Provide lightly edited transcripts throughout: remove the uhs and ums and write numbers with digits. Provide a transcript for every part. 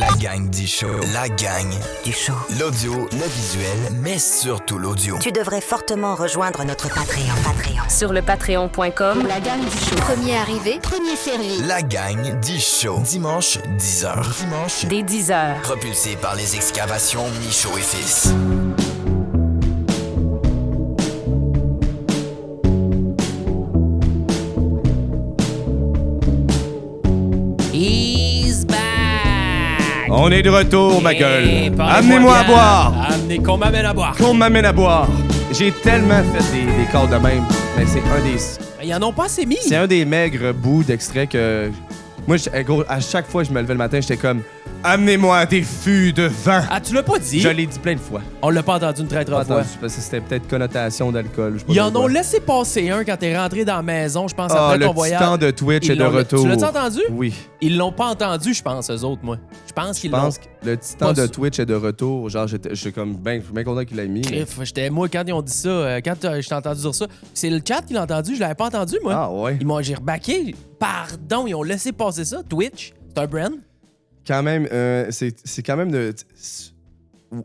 La gang du show. La gang du show. L'audio, le visuel, mais surtout l'audio. Tu devrais fortement rejoindre notre Patreon. Sur le patreon.com. La gang du show. Premier arrivé, premier servi. La gang du show. Dimanche, 10h. Dimanche, dès 10h. Propulsé par les excavations Michaud et Fils. He's back! On est de retour, ma gueule. Parlez-moi Amenez-moi à bien. boire. Amenez qu'on m'amène à boire. Qu'on m'amène à boire. J'ai tellement fait des calls de même. Mais c'est un des... Ils en ont pas assez mis. C'est un des maigres bouts d'extrait que... Moi, gros, à chaque fois que je me levais le matin, j'étais comme... Amenez-moi des fûts de vin. Ah, tu l'as pas dit? Je l'ai dit plein de fois. On l'a pas entendu une traître Pas fois. entendu, parce que c'était peut-être connotation d'alcool. je sais pas Ils en trop ont quoi. laissé passer un quand t'es rentré dans la maison, je pense, Ah, après le ton voyage. titan de Twitch Ils est de l'ont- retour. Tu l'as-tu entendu? Oui. Ils l'ont pas entendu, je pense, eux autres, moi. Je pense Je qu'ils l'ont. pense que le titan Pas de sûr. Twitch est de retour. Genre, j'étais comme bien content qu'il l'ait mis. mais- Moi, quand ils ont dit ça, je t'ai entendu dire ça, c'est le chat qui l'a entendu, je l'avais pas entendu, moi. Ah ouais. J'ai rebaqué. Pardon, ils ont laissé passer ça. Twitch, c'est un brand. Quand même, c'est quand même de... Tu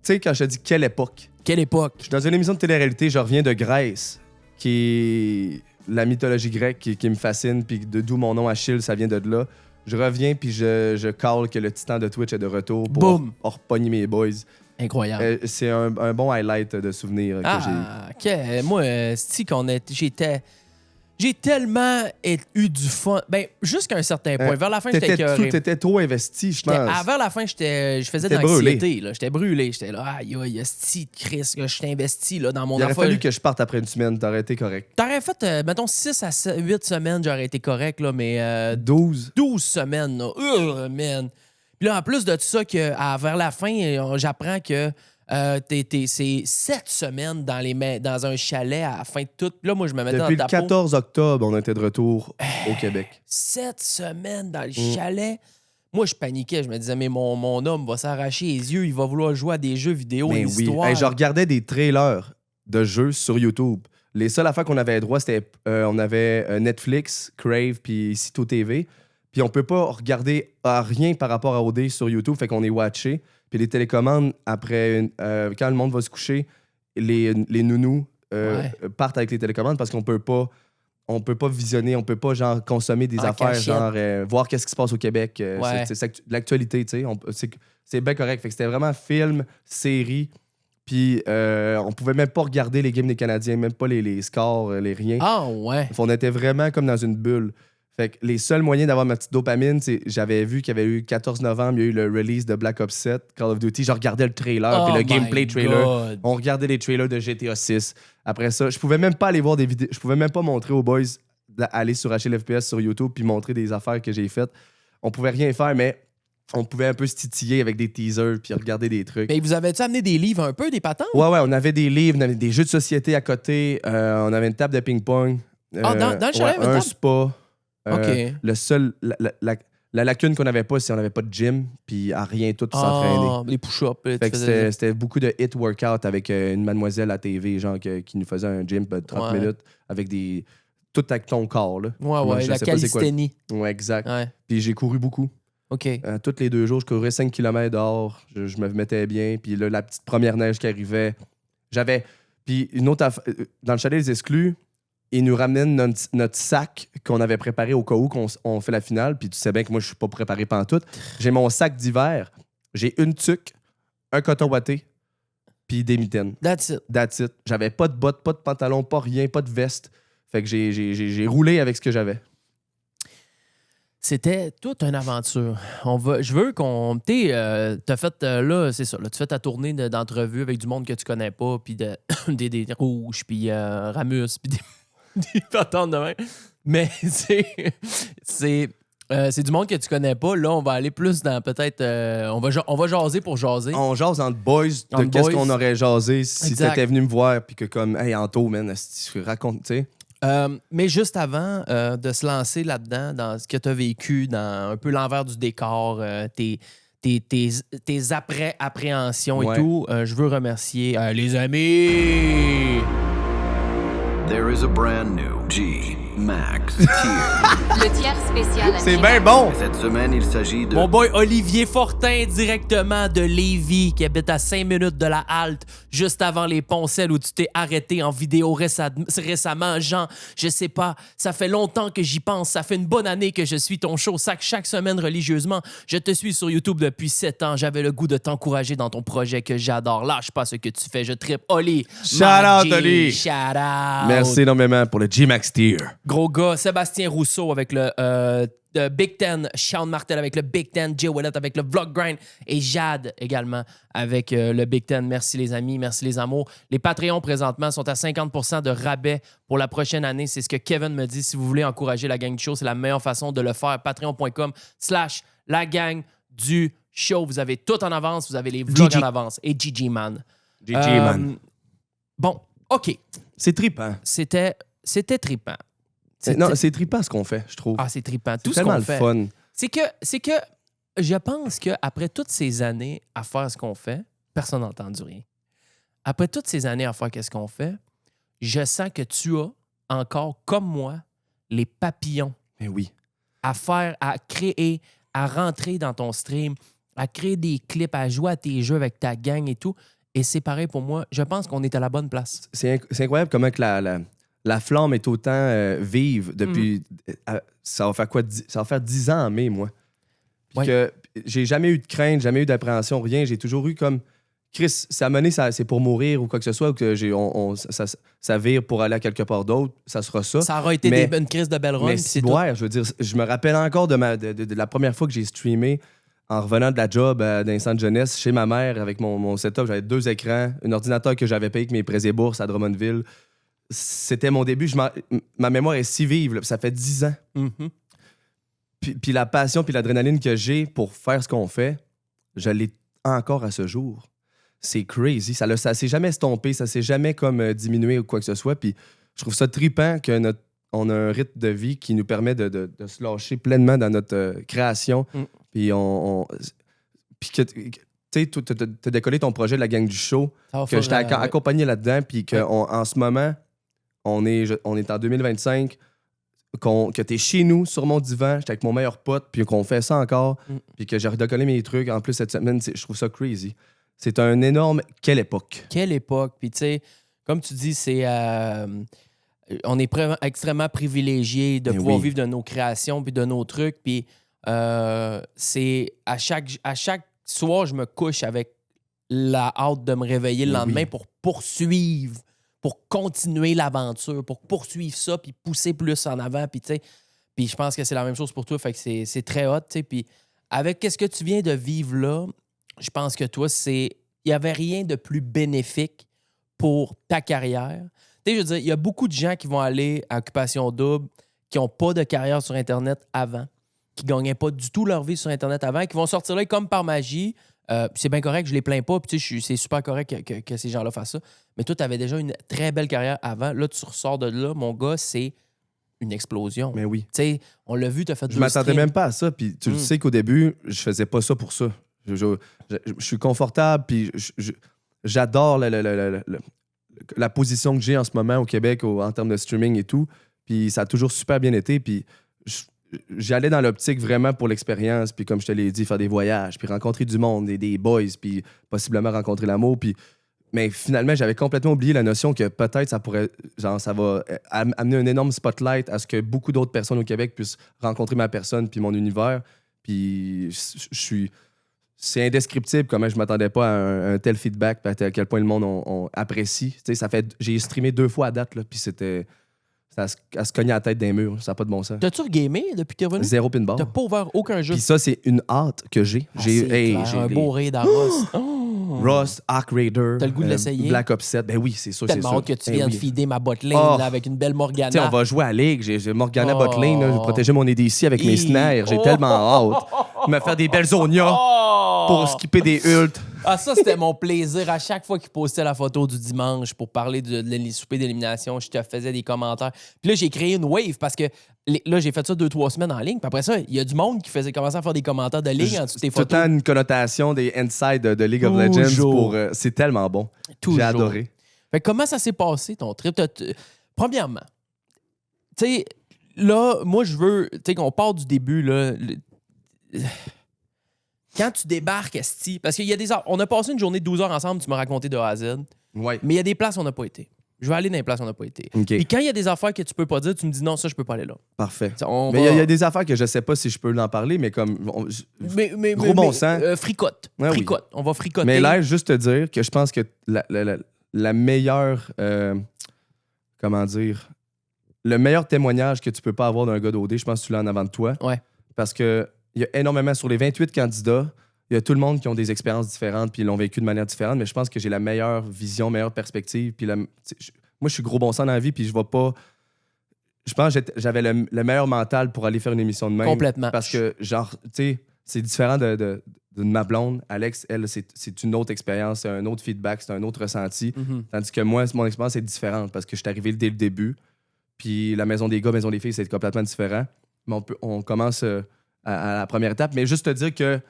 sais, quand je te dis quelle époque, Quelle époque? je suis dans une émission de télé-réalité, je reviens de Grèce, qui est la mythologie grecque qui me fascine, puis d'où mon nom Achille, ça vient de là. Je reviens, puis je call que le titan de Twitch est de retour pour Boum. repogner mes boys. Incroyable. C'est un bon highlight de souvenir que j'ai. Moi, j'ai tellement eu du fun. Ben, jusqu'à un certain point. Vers la fin, j'étais écœuré. T'étais trop investi, je pense. Vers la fin, je faisais de T'étais l'anxiété. Là. J'étais brûlé. J'étais là, aïe, aïe, esti de Chris, que je t'ai investi là, dans mon Il aurait affaire. fallu que je parte après une semaine, t'aurais été correct. T'aurais fait, mettons, 6 à 8 semaines, j'aurais été correct, là, mais 12. 12 semaines, là. Man. Puis là, en plus de tout ça, vers la fin, j'apprends que c'est 7 semaines dans un chalet à la fin de tout. Puis là, moi, je me mettais Depuis dans le ta peau. 14 octobre, on était de retour au Québec. 7 semaines dans le chalet. Moi, je paniquais. Je me disais, mais mon homme va s'arracher les yeux. Il va vouloir jouer à des jeux vidéo, Mais des oui. histoires. Hey, je regardais des trailers de jeux sur YouTube. Les seules affaires qu'on avait droit, c'était on avait Netflix, Crave, puis Cito TV. Puis on peut pas regarder rien par rapport à OD sur YouTube, fait qu'on est watché. Puis les télécommandes, après, quand le monde va se coucher, les nounous partent avec les télécommandes parce qu'on peut pas visionner, on peut pas genre consommer des En affaires, cachette. genre voir qu'est-ce qui se passe au Québec. Ouais. C'est l'actualité, tu sais. C'est bien correct. Fait que c'était vraiment film, série. Puis on pouvait même pas regarder les games des Canadiens, même pas les scores, les rien. Ah, ouais. On était vraiment comme dans une bulle. Fait que les seuls moyens d'avoir ma petite dopamine, c'est j'avais vu qu'il y avait eu 14 novembre, il y a eu le release de Black Ops 7, Call of Duty. Je regardais le trailer, puis Oh le my gameplay trailer. God. On regardait les trailers de GTA 6. Après ça, je pouvais même pas aller voir des vidéos. Je pouvais même pas montrer aux boys d'aller sur HLFPS sur YouTube puis montrer des affaires que j'ai faites. On pouvait rien faire, mais on pouvait un peu se titiller avec des teasers puis regarder des trucs. Mais vous avez-tu amené des livres un peu, des patentes? Ouais, on avait des livres, on avait des jeux de société à côté, on avait une table de ping-pong. Ah, dans le chalet, il y avait une un table? spa. OK. Le seul... La lacune qu'on n'avait pas, c'est qu'on n'avait pas de gym, puis à rien tout pour s'entraîner. Ah, les push-ups. tu Fait que faisais- c'était beaucoup de hit workout avec une mademoiselle à TV, genre, qui nous faisait un gym de 30 Ouais. minutes avec des... Tout avec ton corps, là. Ouais, Moi, ouais, je la sais pas c'est quoi le- calisthénie. Ouais, exact. Ouais, Puis j'ai couru beaucoup. OK. Tous les 2 jours, je courais 5 km dehors. Je me mettais bien. Puis là, la petite première neige qui arrivait, j'avais... Puis une autre affaire... Dans le chalet des exclus, ils nous ramènent notre sac qu'on avait préparé au cas où on fait la finale. Puis tu sais bien que moi, je suis pas préparé pantoute. J'ai mon sac d'hiver. J'ai une tuque, un coton ouaté, puis des mitaines. That's it. That's it. J'avais pas de bottes, pas de pantalon, pas rien, pas de veste. Fait que j'ai roulé avec ce que j'avais. C'était toute une aventure. Je veux qu'on... T'as fait, là, c'est ça, là, tu fais ta tournée d'entrevue avec du monde que tu connais pas, puis des rouges, puis Ramus, puis des patentes de même. Mais c'est du monde que tu connais pas. Là, on va aller plus dans peut-être... on va jaser pour jaser. On jase entre boys de Entre qu'est-ce boys. qu'on aurait jasé si Exact. t'étais venu me voir, puis que comme, hey, Anto, man, tu racontes, tu sais. Mais juste avant de se lancer là-dedans, dans ce que tu as vécu, dans un peu l'envers du décor, tes appréhensions et Ouais. tout, je veux remercier les amis. There is a brand new G G-Max Tier. Le tiers spécial. C'est bien bon! Cette semaine, il s'agit de... Mon boy Olivier Fortin, directement de Lévis, qui habite à 5 minutes de la halte, juste avant les Poncelles où tu t'es arrêté en vidéo récemment. Jean, je sais pas, ça fait longtemps que j'y pense. Ça fait une bonne année que je suis ton show chaque semaine religieusement. Je te suis sur YouTube depuis 7 ans. J'avais le goût de t'encourager dans ton projet que j'adore. Lâche pas ce que tu fais. Je trippe. Oli. Shout out, Oli. Shout out. Merci énormément pour le G-Max Tier. Gros gars, Sébastien Rousseau avec le Big Ten, Sean Martel avec le Big Ten, Jay Willett avec le Vlog Grind et Jade également avec le Big Ten. Merci les amis, merci les amours. Les Patreons présentement sont à 50% de rabais pour la prochaine année. C'est ce que Kevin me dit. Si vous voulez encourager la gang du show, c'est la meilleure façon de le faire. Patreon.com/la gang du show. Vous avez tout en avance, vous avez les vlogs en avance. Et GG Man. GG Man. Bon, OK. C'est trippant. C'était trippant. Non, c'est trippant ce qu'on fait, je trouve. Ah, c'est trippant. C'est Tout ce tellement qu'on le fait. fun. C'est que je pense qu'après toutes ces années à faire ce qu'on fait, personne n'a entendu rien. Après toutes ces années à faire ce qu'on fait, je sens que tu as encore, comme moi, les papillons Mais oui. à faire, à créer, à rentrer dans ton stream, à créer des clips, à jouer à tes jeux avec ta gang et tout. Et c'est pareil pour moi. Je pense qu'on est à la bonne place. C'est incroyable comment que la flamme est autant vive depuis... ça va faire quoi? Ça va faire 10 ans en mai, moi. Puis Ouais. que j'ai jamais eu de crainte, jamais eu d'appréhension, rien. J'ai toujours eu comme... Chris, ça a mené, c'est pour mourir ou quoi que ce soit, ou que ça vire pour aller à quelque part d'autre, ça sera ça. Ça aura été Mais- une crise de belle run. Mais puis c'est c'est je veux dire, je me rappelle encore de la première fois que j'ai streamé en revenant de la job d'un centre jeunesse chez ma mère avec mon setup. J'avais 2 écrans, un ordinateur que j'avais payé avec mes prêts et bourses à Drummondville. C'était mon début. Ma mémoire est si vive. Là, ça fait 10 ans. tout. Mhm. Puis la passion puis l'adrénaline que j'ai pour faire ce qu'on fait, je l'ai encore à ce jour. C'est crazy. Ça s'est jamais estompé, ça s'est jamais comme diminué ou quoi que ce soit. Puis je trouve ça trippant qu'on a un rythme de vie qui nous permet de se lâcher pleinement dans notre création. Mm. Puis puis que tu sais, t'as décollé ton projet de la gang du show, Ça va que faire, j'étais accompagné là-dedans, puis qu'en ce moment, on est en 2025, que t'es chez nous, sur mon divan, j'étais avec mon meilleur pote, puis qu'on fait ça encore, puis que j'ai redécollé mes trucs. En plus, cette semaine, je trouve ça crazy. C'est un énorme... Quelle époque! Quelle époque. Puis, tu sais, comme tu dis, on est extrêmement privilégiés de Mais pouvoir oui. vivre de nos créations puis de nos trucs. Puis, c'est à chaque soir, je me couche avec la hâte de me réveiller le Mais lendemain oui. pour poursuivre, pour continuer l'aventure, pour poursuivre ça puis pousser plus en avant. Puis, tu sais, puis je pense que c'est la même chose pour toi. Fait que c'est très hot, tu sais. Puis, avec qu'est-ce que tu viens de vivre là, je pense que toi, il n'y avait rien de plus bénéfique pour ta carrière. Tu sais, je veux dire, il y a beaucoup de gens qui vont aller à Occupation Double, qui n'ont pas de carrière sur Internet avant, qui ne gagnaient pas du tout leur vie sur Internet avant, qui vont sortir là comme par magie. C'est bien correct, je les plains pas, puis tu sais, c'est super correct que ces gens-là fassent ça. Mais toi, tu avais déjà une très belle carrière avant. Là, tu ressors de là, mon gars, c'est une explosion. Mais oui. Tu sais, on l'a vu, tu as fait Je m'attendais même pas à ça. Puis tu le Mm. sais qu'au début, je faisais pas ça pour ça. Je suis confortable, puis j'adore la position que j'ai en ce moment au Québec en termes de streaming et tout. Puis ça a toujours super bien été. Puis j'y allais dans l'optique vraiment pour l'expérience. Puis comme je te l'ai dit, faire des voyages, puis rencontrer du monde, des boys, puis possiblement rencontrer l'amour. Mais finalement, j'avais complètement oublié la notion que peut-être ça pourrait, ça va amener un énorme spotlight à ce que beaucoup d'autres personnes au Québec puissent rencontrer ma personne puis mon univers. Puis c'est indescriptible comment je m'attendais pas à un tel feedback, puis à quel point le monde on apprécie. Tu sais, j'ai streamé 2 fois à date, là, puis c'était à se cogner la tête d'un mur. Ça n'a pas de bon sens. T'as-tu regamé depuis que t'es revenu? 0 pinball. T'as pas ouvert aucun jeu. Puis ça, c'est une hâte que j'ai. Ah, c'est clair, un beau raid à Rust. Rust, Ark Raider. T'as le goût de l'essayer? Black Ops 7. Ben oui, c'est sûr, c'est Tellement sûr. hâte que tu Ben viennes oui. feeder ma botlane Oh. là, avec une belle Morgana. Tu sais, on va jouer à Ligue. J'ai Morgana Oh. Botlane. Là, je protégeais mon EDC avec mes snares. J'ai tellement hâte. Me faire des belles zonias pour skipper des ults. Ah, ça, c'était mon plaisir. À chaque fois qu'il postait la photo du dimanche pour parler de souper d'élimination, je te faisais des commentaires. Puis là, j'ai créé une wave parce que là, j'ai fait ça 2-3 semaines en ligne. Puis après ça, il y a du monde qui commençait à faire des commentaires de ligne en dessous de tes Tout le photos. temps une connotation des inside de League of Legends. Toujours. C'est tellement bon. Toujours. J'ai adoré. Fait que comment ça s'est passé, ton trip? Premièrement, tu sais, là, moi, je veux... Tu sais, qu'on part du début, là... Quand tu débarques, esti, parce qu'il y a des... On a passé une journée de 12 heures ensemble, tu m'as raconté de A à Z, Ouais. mais il y a des places où on n'a pas été. Je vais aller dans les places où on n'a pas été. OK. Puis quand il y a des affaires que tu peux pas dire, tu me dis non, ça, je peux pas aller là. Parfait. On Mais va- il y a des affaires que je sais pas si je peux en parler, mais comme. Gros bon sens. Fricote. Ouais, oui. Fricote. On va fricoter. Mais là, juste te dire que je pense que la meilleure. Comment dire? Le meilleur témoignage que tu peux pas avoir d'un gars d'OD, je pense que tu l'as en avant de toi. Ouais. Parce que il y a énormément, sur les 28 candidats, il y a tout le monde qui ont des expériences différentes puis ils l'ont vécu de manière différente, mais je pense que j'ai la meilleure vision, meilleure perspective. Puis moi, je suis gros bon sens dans la vie, puis je vais pas. Je pense que j'avais le meilleur mental pour aller faire une émission de même. Complètement. Parce que, genre, tu sais, c'est différent de ma blonde. Alex, elle, c'est une autre expérience, c'est un autre feedback, c'est un autre ressenti. Mhm. Tandis que moi, mon expérience est différente parce que je suis arrivé dès le début. Puis la maison des gars, maison des filles, c'est complètement différent. Mais on commence à la première étape. Mais juste te dire que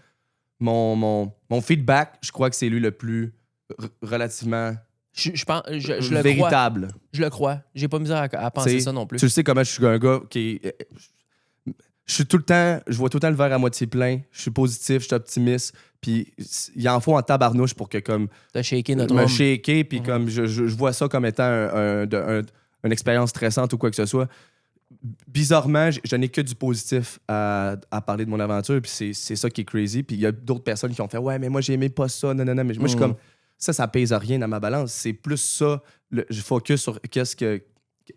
mon feedback, je crois que c'est lui le plus relativement Je pense, je le crois. véritable. Je le crois. J'ai pas misère à penser T'sais, ça non plus. Tu le sais comment je suis un gars qui est. Je suis tout le temps, je vois tout le temps le verre à moitié plein. Je suis positif, je suis optimiste. Puis il en faut en tabarnouche pour que comme T'as shaké notre me homme. shaker. Puis comme je vois ça comme étant une expérience stressante ou quoi que ce soit. Bizarrement, je n'ai que du positif à parler de mon aventure. Puis c'est ça qui est crazy. Puis il y a d'autres personnes qui ont fait ouais, mais moi j'aimais pas ça. Non. Mais moi je suis comme ça pèse à rien dans ma balance. C'est plus ça. Je focus sur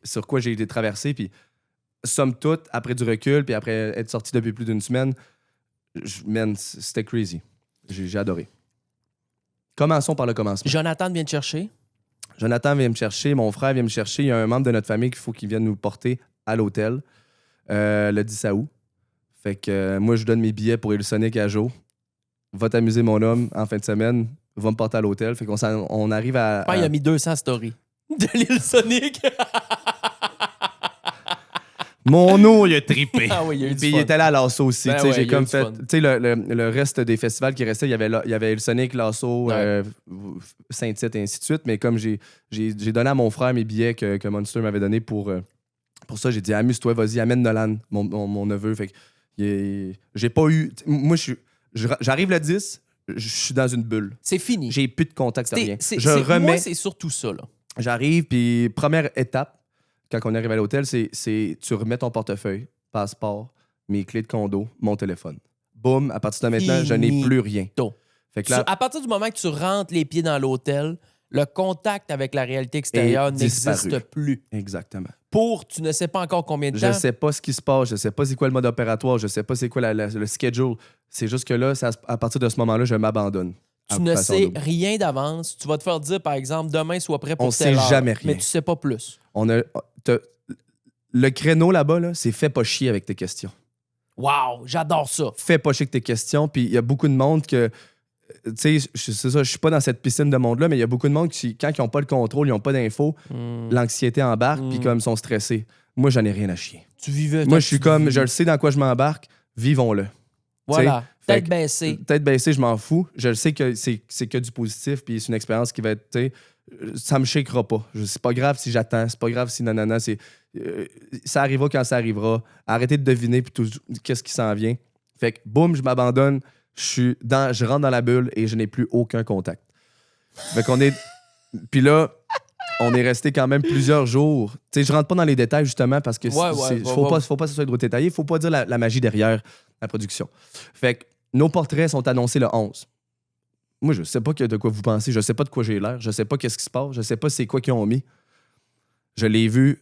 sur quoi j'ai été traversé. Puis somme toute, après du recul, puis après être sorti depuis plus d'une semaine, c'était crazy. J'ai adoré. Commençons par le commencement. Jonathan vient te chercher. Jonathan vient me chercher, mon frère vient me chercher. Il y a un membre de notre famille qu'il faut qu'il vienne nous porter à l'hôtel le 10 août. Fait que moi, je donne mes billets pour Ilsonic à Joe. Va t'amuser, mon homme, en fin de semaine. Va me porter à l'hôtel. Fait qu'on arrive à... Il a mis 200 stories de l'île Sonic. Mon eau, il a trippé. Ah oui, il y a eu du Puis il fun. était là à Lasso aussi. Ben Tu sais, ouais, j'ai il y a eu comme du fait. fun. Tu sais, le reste des festivals qui restaient, il y avait le Sonic, Lasso, Ouais. Saint-Tite et ainsi de suite. Mais comme j'ai donné à mon frère mes billets que Monster m'avait donné pour ça, j'ai dit amuse-toi, vas-y, amène Nolan, mon neveu. Fait que j'ai pas eu. Moi, j'arrive le 10, je suis dans une bulle. C'est fini. J'ai plus de contact, rien. Moi, c'est surtout ça. Là. J'arrive, puis première étape, quand on arrive à l'hôtel, c'est tu remets ton portefeuille, passeport, mes clés de condo, mon téléphone. Boum, à partir de maintenant, je n'ai plus rien. Finito. Fait que là, À partir du moment que tu rentres les pieds dans l'hôtel, le contact avec la réalité extérieure Est disparu. n'existe plus. exactement. Pour tu ne sais pas encore combien de Je temps. sais pas ce qui se passe, je sais pas c'est quoi le mode opératoire, je sais pas c'est quoi le schedule. C'est juste que là, à partir de ce moment-là, je m'abandonne. Tu ne sais rien d'avance. Tu vas te faire dire, par exemple, demain, sois prêt pour On telle sait heure. jamais rien. Mais tu sais pas plus. Le créneau là-bas, là, c'est fais pas chier avec tes questions. Wow, j'adore ça. Fais pas chier avec tes questions. Puis il y a beaucoup de monde que. Tu sais, c'est ça, je suis pas dans cette piscine de monde-là, mais il y a beaucoup de monde qui, quand ils n'ont pas le contrôle, ils n'ont pas d'infos, l'anxiété embarque, puis comme ils sont stressés. Moi, j'en ai rien à chier. Tu vivais. Moi, je suis comme, je le sais dans quoi je m'embarque, vivons-le. Voilà. Fait Tête que- baissée. Tête baissée, je m'en fous. Je le sais que c'est que du positif, puis c'est une expérience qui va être, tu sais, ça me shakera pas. C'est pas grave si j'attends, c'est pas grave si nanana, ça arrivera quand ça arrivera. Arrêtez de deviner, puis tout, qu'est-ce qui s'en vient. Fait que, boum, je m'abandonne, je rentre dans la bulle et je n'ai plus aucun contact. Fait qu'on est... Puis là, on est resté quand même plusieurs jours. Tu sais, je rentre pas dans les détails, justement, parce que faut pas que ce soit trop détaillé. Faut pas dire la magie derrière la production. Fait que nos portraits sont annoncés le 11. Moi, je sais pas de quoi vous pensez. Je sais pas de quoi j'ai l'air. Je sais pas qu'est-ce qui se passe. Je sais pas c'est quoi qu'ils ont mis. Je l'ai vu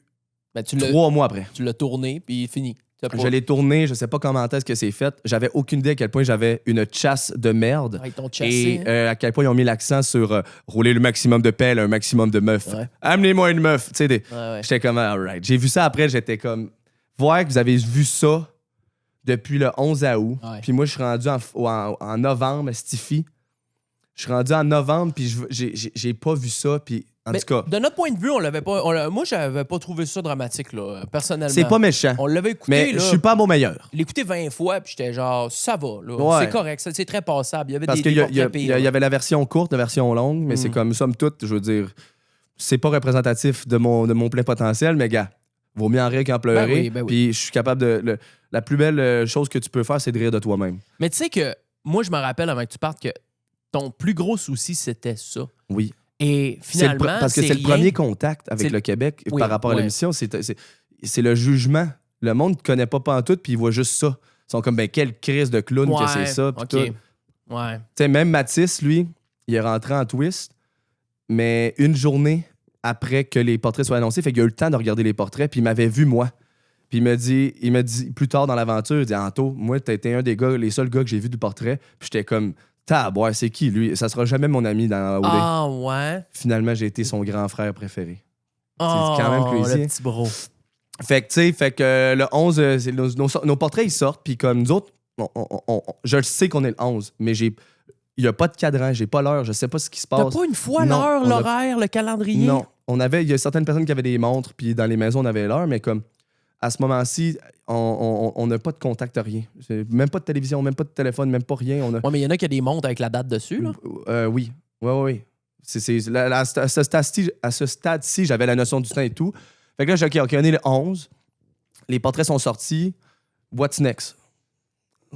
Ben, 3 mois après. tu l'as tourné, puis fini. T'as pas- Je l'ai tourné. Je sais pas comment est-ce que c'est fait. J'avais aucune idée à quel point j'avais une chasse de merde. Ah, ils t'ont chassé. Et à quel point ils ont mis l'accent sur rouler le maximum de pelles, un maximum de meufs. Ouais. Amenez-moi une meuf. Tu sais, Ouais. j'étais comme, alright. J'ai vu ça après, j'étais comme, voir que vous avez vu ça depuis le 11 août. Ouais. Puis moi, je suis rendu en novembre, Stiffy. Je suis rendu en novembre, puis j'ai pas vu ça. Puis en Mais tout cas, de notre point de vue, on l'avait pas. Moi, j'avais pas trouvé ça dramatique, là, personnellement. c'est pas méchant. On l'avait écouté, Mais là. je suis pas à mon meilleur. Je l'ai écouté 20 fois, puis j'étais genre, ça va, là. Ouais. C'est correct, c'est très passable. Il y avait Parce des qu'il y, portraits pires, y avait la version courte, la version longue, mais c'est comme, somme toute, je veux dire, c'est pas représentatif de mon plein potentiel, mais gars, Vaut mieux en rire qu'en pleurer. Ben oui, ben oui. Puis je suis capable de... la plus belle chose que tu peux faire, c'est de rire de toi-même. Mais tu sais que moi, je me rappelle avant que tu partes que ton plus gros souci, c'était ça. Oui. Et C'est le finalement, parce que c'est le rien. premier contact avec C'est- le Québec Oui, par rapport à ouais. l'émission. C'est le jugement. Le monde ne connaît pas pantoute, puis il voit juste ça. Ils sont comme, ben, quelle crise de clown que c'est ça. Puis OK. tout. Ouais. Tu sais, même Mathis, lui, il est rentré en twist, mais une journée après que les portraits soient annoncés, fait qu'il a eu le temps de regarder les portraits, puis il m'avait vu, moi. Puis il m'a dit plus tard dans l'aventure, il dit Anto, moi, t'as été un des gars, les seuls gars que j'ai vu du portrait. Puis j'étais comme, tabouin, c'est qui lui? Ça sera jamais mon ami dans OD. Ah, ouais. Finalement, j'ai été son grand frère préféré. Oh, quand même crazy. le petit bro. Fait que, tu sais, le 11, c'est nos portraits, ils sortent, puis comme nous autres, je le sais qu'on est le 11, mais il n'y a pas de cadran, j'ai pas l'heure, je sais pas ce qui se T'as passe. pas une fois Non, l'heure, on a- l'horaire, le calendrier? Non, il y a certaines personnes qui avaient des montres, puis dans les maisons, on avait l'heure, mais comme à ce moment-ci, on n'a pas de contact, rien. Même pas de télévision, même pas de téléphone, même pas rien. Ouais, mais il y en a qui a des montres avec la date dessus, là. Oui. Oui. À ce stade-ci, j'avais la notion du temps et tout. Fait que là, j'ai dit, OK, on est le 11. Les portraits sont sortis. What's next?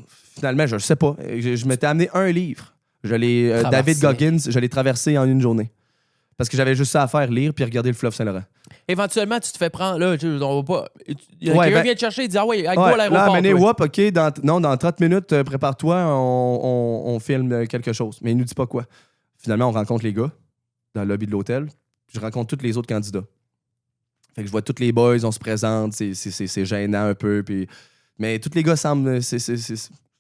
Finalement, je ne sais pas. Je m'étais amené un livre. David Goggins, je l'ai traversé en une journée. Parce que j'avais juste ça à faire, lire puis regarder le fleuve Saint-Laurent. Éventuellement, tu te fais prendre. Là, on va pas. Il y a Ouais, quelqu'un ben- vient te chercher et dit Ah ouais, go Ouais, à l'aéroport. là, amenez, toi. whoop, OK, dans 30 minutes, prépare-toi, on filme quelque chose. Mais il nous dit pas quoi. Finalement, on rencontre les gars dans le lobby de l'hôtel. Je rencontre tous les autres candidats. Fait que je vois tous les boys, on se présente, c'est gênant un peu. Puis... Mais tous les gars semblent. J'ai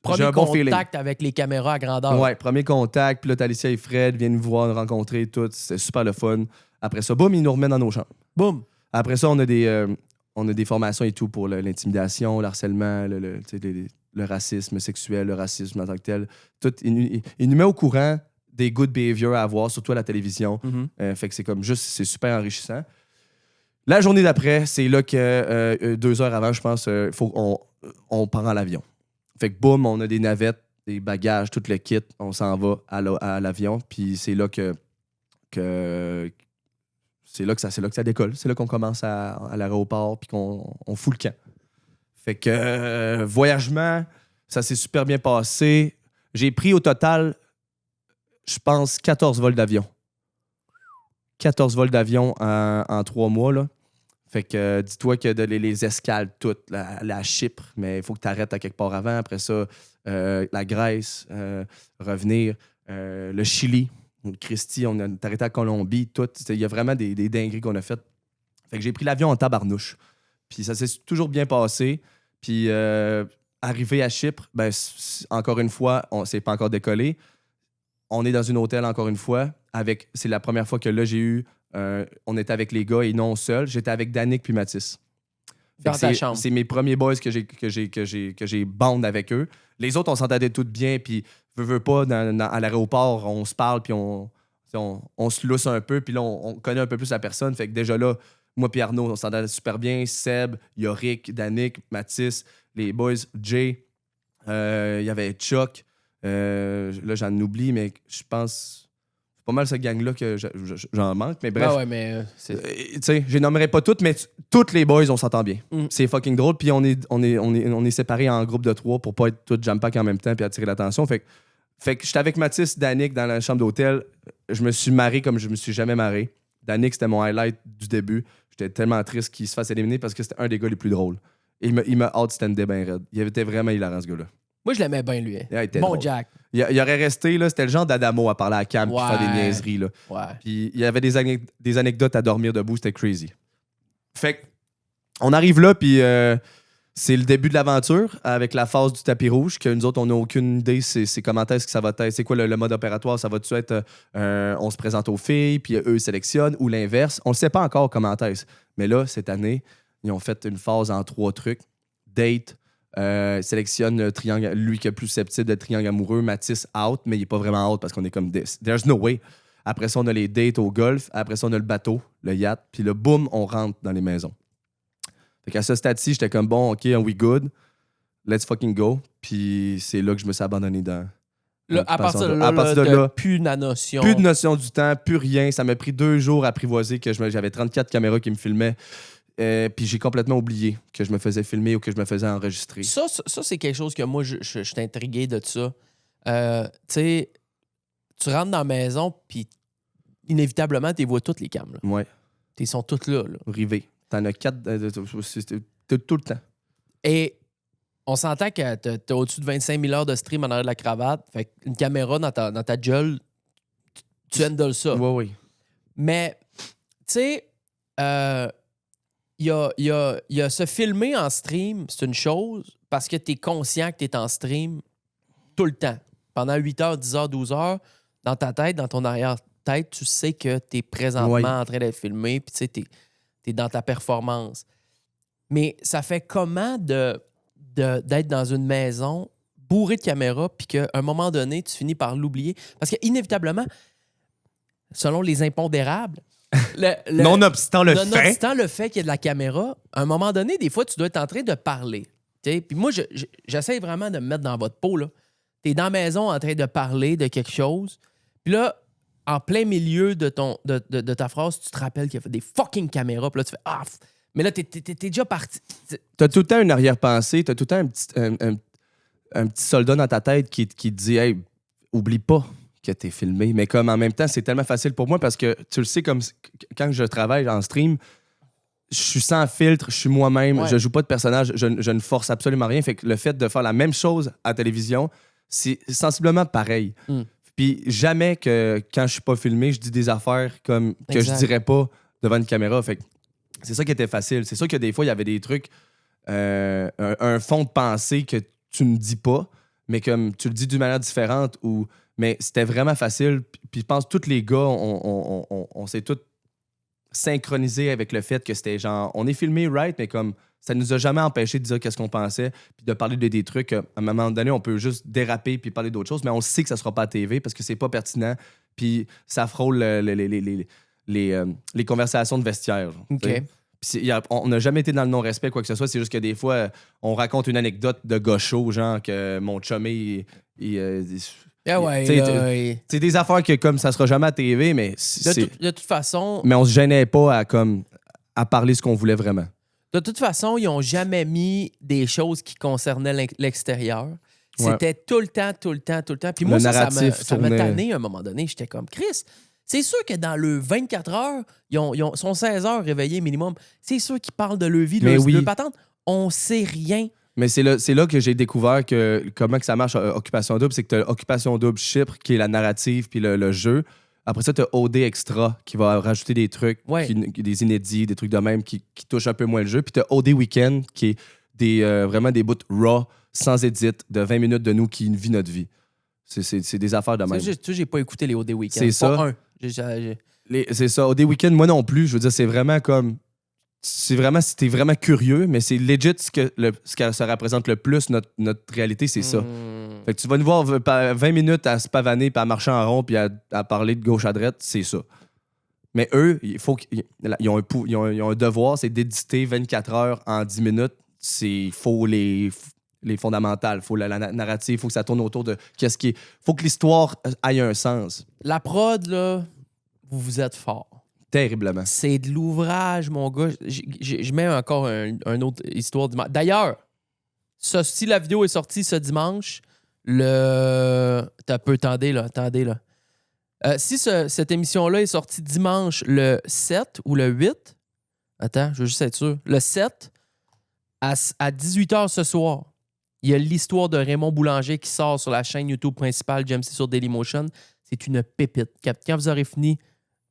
Premier un bon feeling. contact avec les caméras à grandeur. Ouais, premier contact. Puis là, t'as Alicia et Fred viennent nous voir, nous rencontrer, tout. C'était super le fun. Après ça, boum, ils nous remettent dans nos chambres. Boum. Après ça, on a des formations et tout pour l'intimidation, le harcèlement, le racisme sexuel, le racisme en tant que tel. Tout, il nous met au courant des good behaviors à avoir, surtout à la télévision. Mhm. Fait que c'est comme juste, c'est super enrichissant. La journée d'après, c'est là que 2 heures avant, je pense, on part en l'avion. Fait que boum, on a des navettes, des bagages, tout le kit, on s'en va à l'avion. Puis c'est là que ça décolle. C'est là qu'on commence à l'aéroport puis qu'on fout le camp. Fait que voyagement, ça s'est super bien passé. J'ai pris au total, je pense, 14 vols d'avion. 14 vols d'avion en 3 mois, là. Fait que dis-toi que les escales toutes, la Chypre, mais il faut que tu arrêtes à quelque part avant. Après ça, la Grèce, revenir, le Chili, Christie, on a arrêté à Colombie, tout. Il y a vraiment des dingueries qu'on a faites. Fait que j'ai pris l'avion en tabarnouche. Puis ça s'est toujours bien passé. Puis arrivé à Chypre, ben, encore une fois, c'est pas encore décollé. On est dans un hôtel encore une fois. C'est la première fois que là, j'ai eu... on était avec les gars et non seul. J'étais avec Danick puis Mathis. Dans ta chambre. C'est mes premiers boys que j'ai bond avec eux. Les autres, on s'entendait toutes bien, puis veux pas, à l'aéroport, on se parle, puis on se lousse un peu, puis là, on connaît un peu plus la personne. Fait que déjà là, moi puis Arnaud, on s'entendait super bien. Seb, Yorick, Danick, Mathis, les boys, Jay, il y avait Chuck. Là, j'en oublie, mais je pense... C'est pas mal cette gang-là que j'en manque, mais bref. Ah ouais, mais Tu sais, je les nommerai pas toutes, mais toutes les boys, on s'entend bien. Mm. C'est fucking drôle. Puis on est séparés en groupe de 3 pour pas être tous jam-pack en même temps puis attirer l'attention. Fait que j'étais avec Mathis, Danick dans la chambre d'hôtel. Je me suis marré comme je me suis jamais marré. Danick, c'était mon highlight du début. J'étais tellement triste qu'il se fasse éliminer parce que c'était un des gars les plus drôles. Et il m'a outstandé ben raide. Il était vraiment hilarant, ce gars-là. moi, je l'aimais bien, lui. Il était Bon drôle. Jack. Il aurait resté, là, c'était le genre d'Adamo à parler à Cam puis faire des Ouais. niaiseries, là. Ouais. Puis il y avait des anecdotes à dormir debout, c'était crazy. Fait que, on arrive là, puis c'est le début de l'aventure avec la phase du tapis rouge, que nous autres, on n'a aucune idée c'est comment est-ce que ça va être. C'est quoi le mode opératoire? Ça va-tu être on se présente aux filles, puis eux sélectionnent, ou l'inverse? On ne sait pas encore comment est-ce. Mais là, cette année, ils ont fait une phase en 3 trucs. Date, sélectionne le triangle, lui qui est plus susceptible d'être triangle amoureux, Mathis out, mais il n'est pas vraiment out parce qu'on est comme this. There's no way. Après ça, on a les dates au golf. Après ça, on a le bateau, le yacht. Puis là, boum, on rentre dans les maisons. Fait qu'à ce stade-ci, j'étais comme bon, OK, we good. Let's fucking go. Puis c'est là que je me suis abandonné dans. Là, à partir de là, à partir de t'as là, plus de notion. plus de notion du temps, plus rien. Ça m'a pris 2 jours à apprivoiser que j'avais 34 caméras qui me filmaient. Puis j'ai complètement oublié que je me faisais filmer ou que je me faisais enregistrer. Ça, c'est quelque chose que moi, je suis intrigué de ça. Tu sais, tu rentres dans la maison, puis inévitablement, tu vois toutes les cams. Ouais, Ils sont toutes là. rivé. T'en as 4 tout le temps. Et on s'entend que t'as au-dessus de 25 000 heures de stream en arrière de la cravate. Fait qu'une caméra dans ta gueule, tu handles ça. Oui. Mais, tu sais, il y a se filmer en stream, c'est une chose, parce que tu es conscient que tu es en stream tout le temps. Pendant 8 heures, 10 heures, 12 heures, dans ta tête, dans ton arrière-tête, tu sais que tu es présentement Ouais. en train d'être filmé, puis tu sais, tu es dans ta performance. Mais ça fait comment d'être dans une maison bourrée de caméras, puis qu'à un moment donné, tu finis par l'oublier? Parce qu'inévitablement, selon les impondérables, Nonobstant le fait. nonobstant le fait qu'il y ait de la caméra, à un moment donné, des fois, tu dois être en train de parler. Puis moi, j'essaie vraiment de me mettre dans votre peau. Tu es dans la maison en train de parler de quelque chose. Puis là, en plein milieu de ta phrase, tu te rappelles qu'il y a des fucking caméras. Puis là, tu fais « Ah! » Mais là, t'es déjà parti. T'as tout le temps une arrière-pensée, t'as tout le temps un petit soldat dans ta tête qui te dit « Hey, oublie pas que t'es filmé. » Mais comme en même temps, c'est tellement facile pour moi parce que tu le sais, comme quand je travaille en stream, je suis sans filtre, je suis moi-même, Ouais. je joue pas de personnage, je ne force absolument rien. Fait que le fait de faire la même chose à la télévision, c'est sensiblement pareil. Mm. Puis jamais que quand je suis pas filmé, je dis des affaires comme que Exact. je dirais pas devant une caméra. Fait que c'est ça qui était facile. C'est sûr que des fois, il y avait des trucs, un fond de pensée que tu ne dis pas, mais comme tu le dis d'une manière différente. Mais c'était vraiment facile. Puis je pense que tous les gars, on s'est tous synchronisés avec le fait que c'était genre, on est filmé, right? Mais comme ça nous a jamais empêché de dire qu'est-ce qu'on pensait, puis de parler de des trucs. À un moment donné, on peut juste déraper puis parler d'autres choses, mais on sait que ça sera pas à TV parce que c'est pas pertinent. Puis ça frôle les conversations de vestiaire. Genre, OK. t'sais. Puis on n'a jamais été dans le non-respect, quoi que ce soit. C'est juste que des fois, on raconte une anecdote de gaucho, genre que mon chumé, Ah ouais, t'sais, là, c'est des affaires que comme ça sera jamais à TV, mais de toute façon, mais on se gênait pas à parler ce qu'on voulait vraiment. de toute façon, ils n'ont jamais mis des choses qui concernaient l'extérieur. Ouais. C'était tout le temps. Puis Le moi, narratif ça m'a tournait. tanné à un moment donné. J'étais comme, Chris, c'est sûr que dans le 24 heures, ils sont 16 heures réveillés minimum. C'est sûr qu'ils parlent de leur vie, de Mais leur, oui. leur patente. On sait rien. Mais c'est là que j'ai découvert comment que ça marche Occupation Double. C'est que tu as Occupation Double Chypre, qui est la narrative puis le jeu. Après ça, tu as OD Extra, qui va rajouter des trucs, Ouais. des inédits, des trucs de même qui touchent un peu moins le jeu. Puis tu as OD Weekend, qui est vraiment des bouts raw, sans edit, de 20 minutes de nous qui vivent notre vie. C'est des affaires de même. Tu sais, j'ai pas écouté les OD Weekend. C'est Pas ça. un. C'est ça. OD Weekend, moi non plus. Je veux dire, c'est vraiment comme... C'est vraiment, si t'es vraiment curieux, mais c'est legit ce que ça représente le plus, notre réalité, c'est ça. Fait que tu vas nous voir 20 minutes à se pavaner, puis à marcher en rond, puis à parler de gauche à droite, c'est ça. Mais eux, ils ont un devoir, c'est d'éditer 24 heures en 10 minutes. Il faut les fondamentales, faut la narrative, il faut que ça tourne autour de qu'est-ce qui est... faut que l'histoire ait un sens. La prod, là, vous êtes fort. Terriblement. C'est de l'ouvrage, mon gars. Je mets encore une autre histoire dimanche. D'ailleurs, si la vidéo est sortie ce dimanche, attendez là. Si cette émission-là est sortie dimanche le 7 ou le 8, attends, je veux juste être sûr. Le 7, à 18h ce soir, il y a l'histoire de Raymond Boulanger qui sort sur la chaîne YouTube principale GMC sur Dailymotion. C'est une pépite. Quand vous aurez fini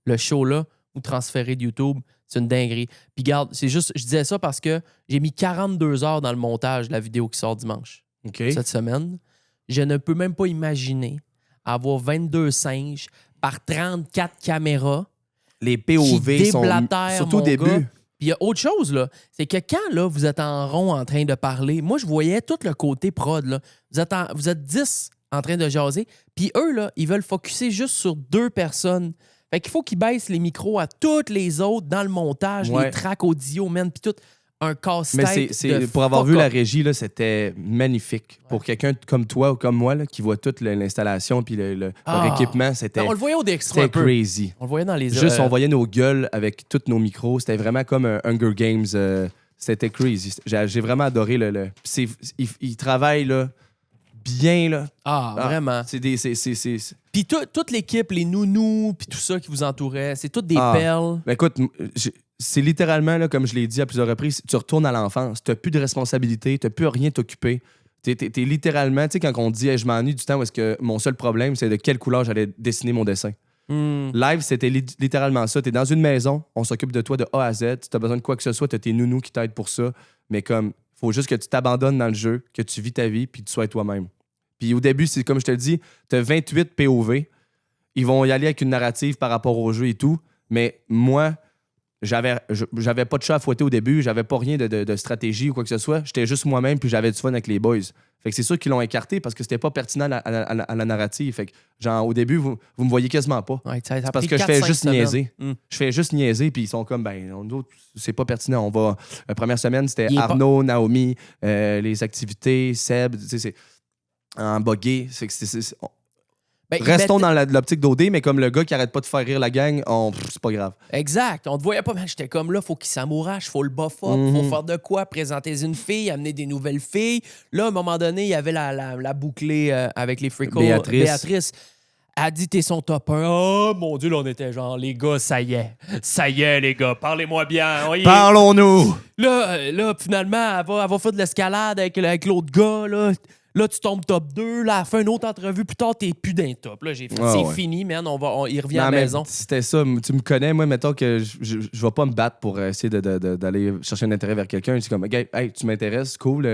le show-là, ou transféré de YouTube, c'est une dinguerie. Puis garde, c'est juste, je disais ça parce que j'ai mis 42 heures dans le montage de la vidéo qui sort dimanche OK? cette semaine. Je ne peux même pas imaginer avoir 22 singes par 34 caméras Les qui POV sont... déblatèrent, Surtout au mon début. gars. Puis il y a autre chose, là. C'est que quand là, vous êtes en rond en train de parler, moi, je voyais tout le côté prod. Là. Vous êtes 10 en train de jaser. Puis eux, là, ils veulent focusser juste sur 2 personnes. Fait qu'il faut qu'ils baissent les micros à toutes les autres dans le montage, Ouais. les tracks audio, man, puis tout. un Mais casse-tête. c'est de pour avoir fuck vu la up. régie, là, c'était magnifique. Pour quelqu'un comme toi ou comme moi, là, qui voit toute l'installation puis leur équipement, c'était On le voyait au extra un peu. crazy. On le voyait dans les Juste, on voyait nos gueules avec tous nos micros. C'était vraiment comme un Hunger Games. C'était crazy. J'ai vraiment adoré ils travaillent là, bien. Là. Vraiment. C'est des. Puis toute l'équipe, les nounous, puis tout ça qui vous entourait, c'est toutes des perles. Ben écoute, c'est littéralement, là, comme je l'ai dit à plusieurs reprises, tu retournes à l'enfance. Tu n'as plus de responsabilité, tu n'as plus à rien t'occuper. T'es littéralement, tu sais, quand on dit hey, je m'ennuie du temps où est-ce que mon seul problème, c'est de quelle couleur j'allais dessiner mon dessin. Live, c'était littéralement ça. T'es dans une maison, on s'occupe de toi de A à Z. Si t'as besoin de quoi que ce soit, t'as tes nounous qui t'aident pour ça. Mais comme, faut juste que tu t'abandonnes dans le jeu, que tu vis ta vie, puis tu sois toi-même. Puis au début, c'est comme je te le dis, t'as 28 POV. Ils vont y aller avec une narrative par rapport au jeu et tout. Mais moi, j'avais pas de chat à fouetter au début, j'avais pas rien de stratégie ou quoi que ce soit. J'étais juste moi-même, puis j'avais du fun avec les boys. Fait que c'est sûr qu'ils l'ont écarté parce que c'était pas pertinent à la narrative. Fait que, genre, au début, vous me voyez quasiment pas. Ouais, ça a C'est parce pris que je fais 4-5 juste semaines. niaiser. Je fais juste niaiser, puis ils sont comme, ben, nous autres, c'est pas pertinent. On va. La première semaine, c'était Il est Arnaud, Naomi, les activités, Seb, tu sais, c'est en bogué. Ben, ils Restons mettaient- dans l'optique d'OD, mais comme le gars qui arrête pas de faire rire la gang, c'est pas grave. Exact. On te voyait pas, man. J'étais comme là, faut qu'il s'amourache, faut le buff up, faut faire de quoi, présenter une fille, amener des nouvelles filles. Là, à un moment donné, il y avait la bouclée avec les fricos. Béatrice. Elle a dit, t'es son top 1. Oh mon Dieu, là, on était genre, les gars, ça y est. Ça y est, les gars, parlez-moi bien. Voyez. Parlons-nous! Là, finalement, elle va faire de l'escalade avec l'autre gars, là. Là, tu tombes top 2. Là, elle fait une autre entrevue. Plus tard, t'es plus d'un top. Là, j'ai fait, Ah, c'est ouais. fini, man. Il revient à Non, la mais maison. c'était ça. Tu me connais, moi, mettons que je vais pas me battre pour essayer d'aller chercher un intérêt vers quelqu'un. C'est comme, hey, tu m'intéresses, cool.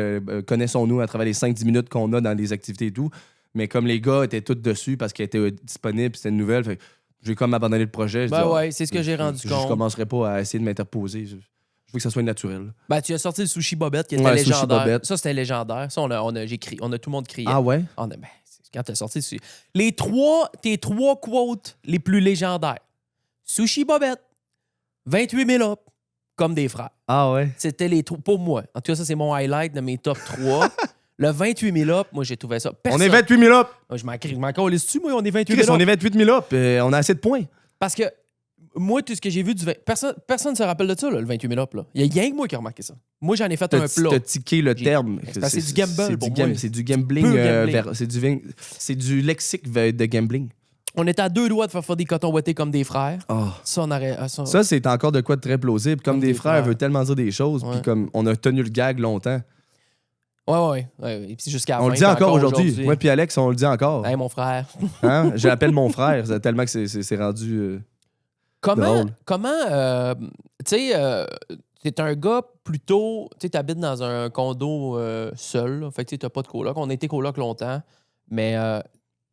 Connaissons-nous à travers les 5-10 minutes qu'on a dans les activités et tout. Mais comme les gars étaient tous dessus parce qu'ils étaient disponibles, c'était une nouvelle, fait que j'ai comme abandonné le projet. Ben ouais, c'est ce que j'ai rendu Je compte. commencerai pas à essayer de m'interposer. Je veux que ça soit naturel. Ben, tu as sorti le sushi bobette qui était Ouais, sushi légendaire. bobette. Ça, c'était légendaire. Ça, on a tout le monde crié. Ah ouais? Quand t'as sorti le sushi. Tes trois quotes les plus légendaires. Sushi bobette, 28 000 up, comme des frères. Ah ouais? C'était les trois. Pour moi. En tout cas, ça, c'est mon highlight de mes top 3. Le 28 000 up, moi, j'ai trouvé ça. On est 28 000 up! Je m'en calisse-tu, moi, on est 28 Chris, 000 on up. est 28 000 up. On a assez de points. Parce que moi, tout ce que j'ai vu personne ne se rappelle de ça, là, le 28 000 up. Là. Il y a rien que moi qui a remarqué ça. Moi, j'en ai fait un plat. T'as tiqué le terme. C'est du gamble pour moi. C'est du gambling. Pur gambling. C'est du lexique de gambling. On était à 2 doigts de faire des cotons ouettés comme des frères. Oh. Ça, on aurait. Ça, c'est encore de quoi de très plausible. Comme des frères veut tellement dire des choses. Ouais. Puis comme on a tenu le gag longtemps. Ouais. Et puis jusqu'à la On fin, le dit puis encore aujourd'hui. Moi puis Alex, on le dit encore. Hey, mon frère. Hein? Je l'appelle mon frère, tellement que c'est rendu... Comment, drôle. tu sais, t'es un gars plutôt, tu sais, t'habites dans un condo seul, là. Fait que tu t'as pas de coloc. On a été coloc longtemps, mais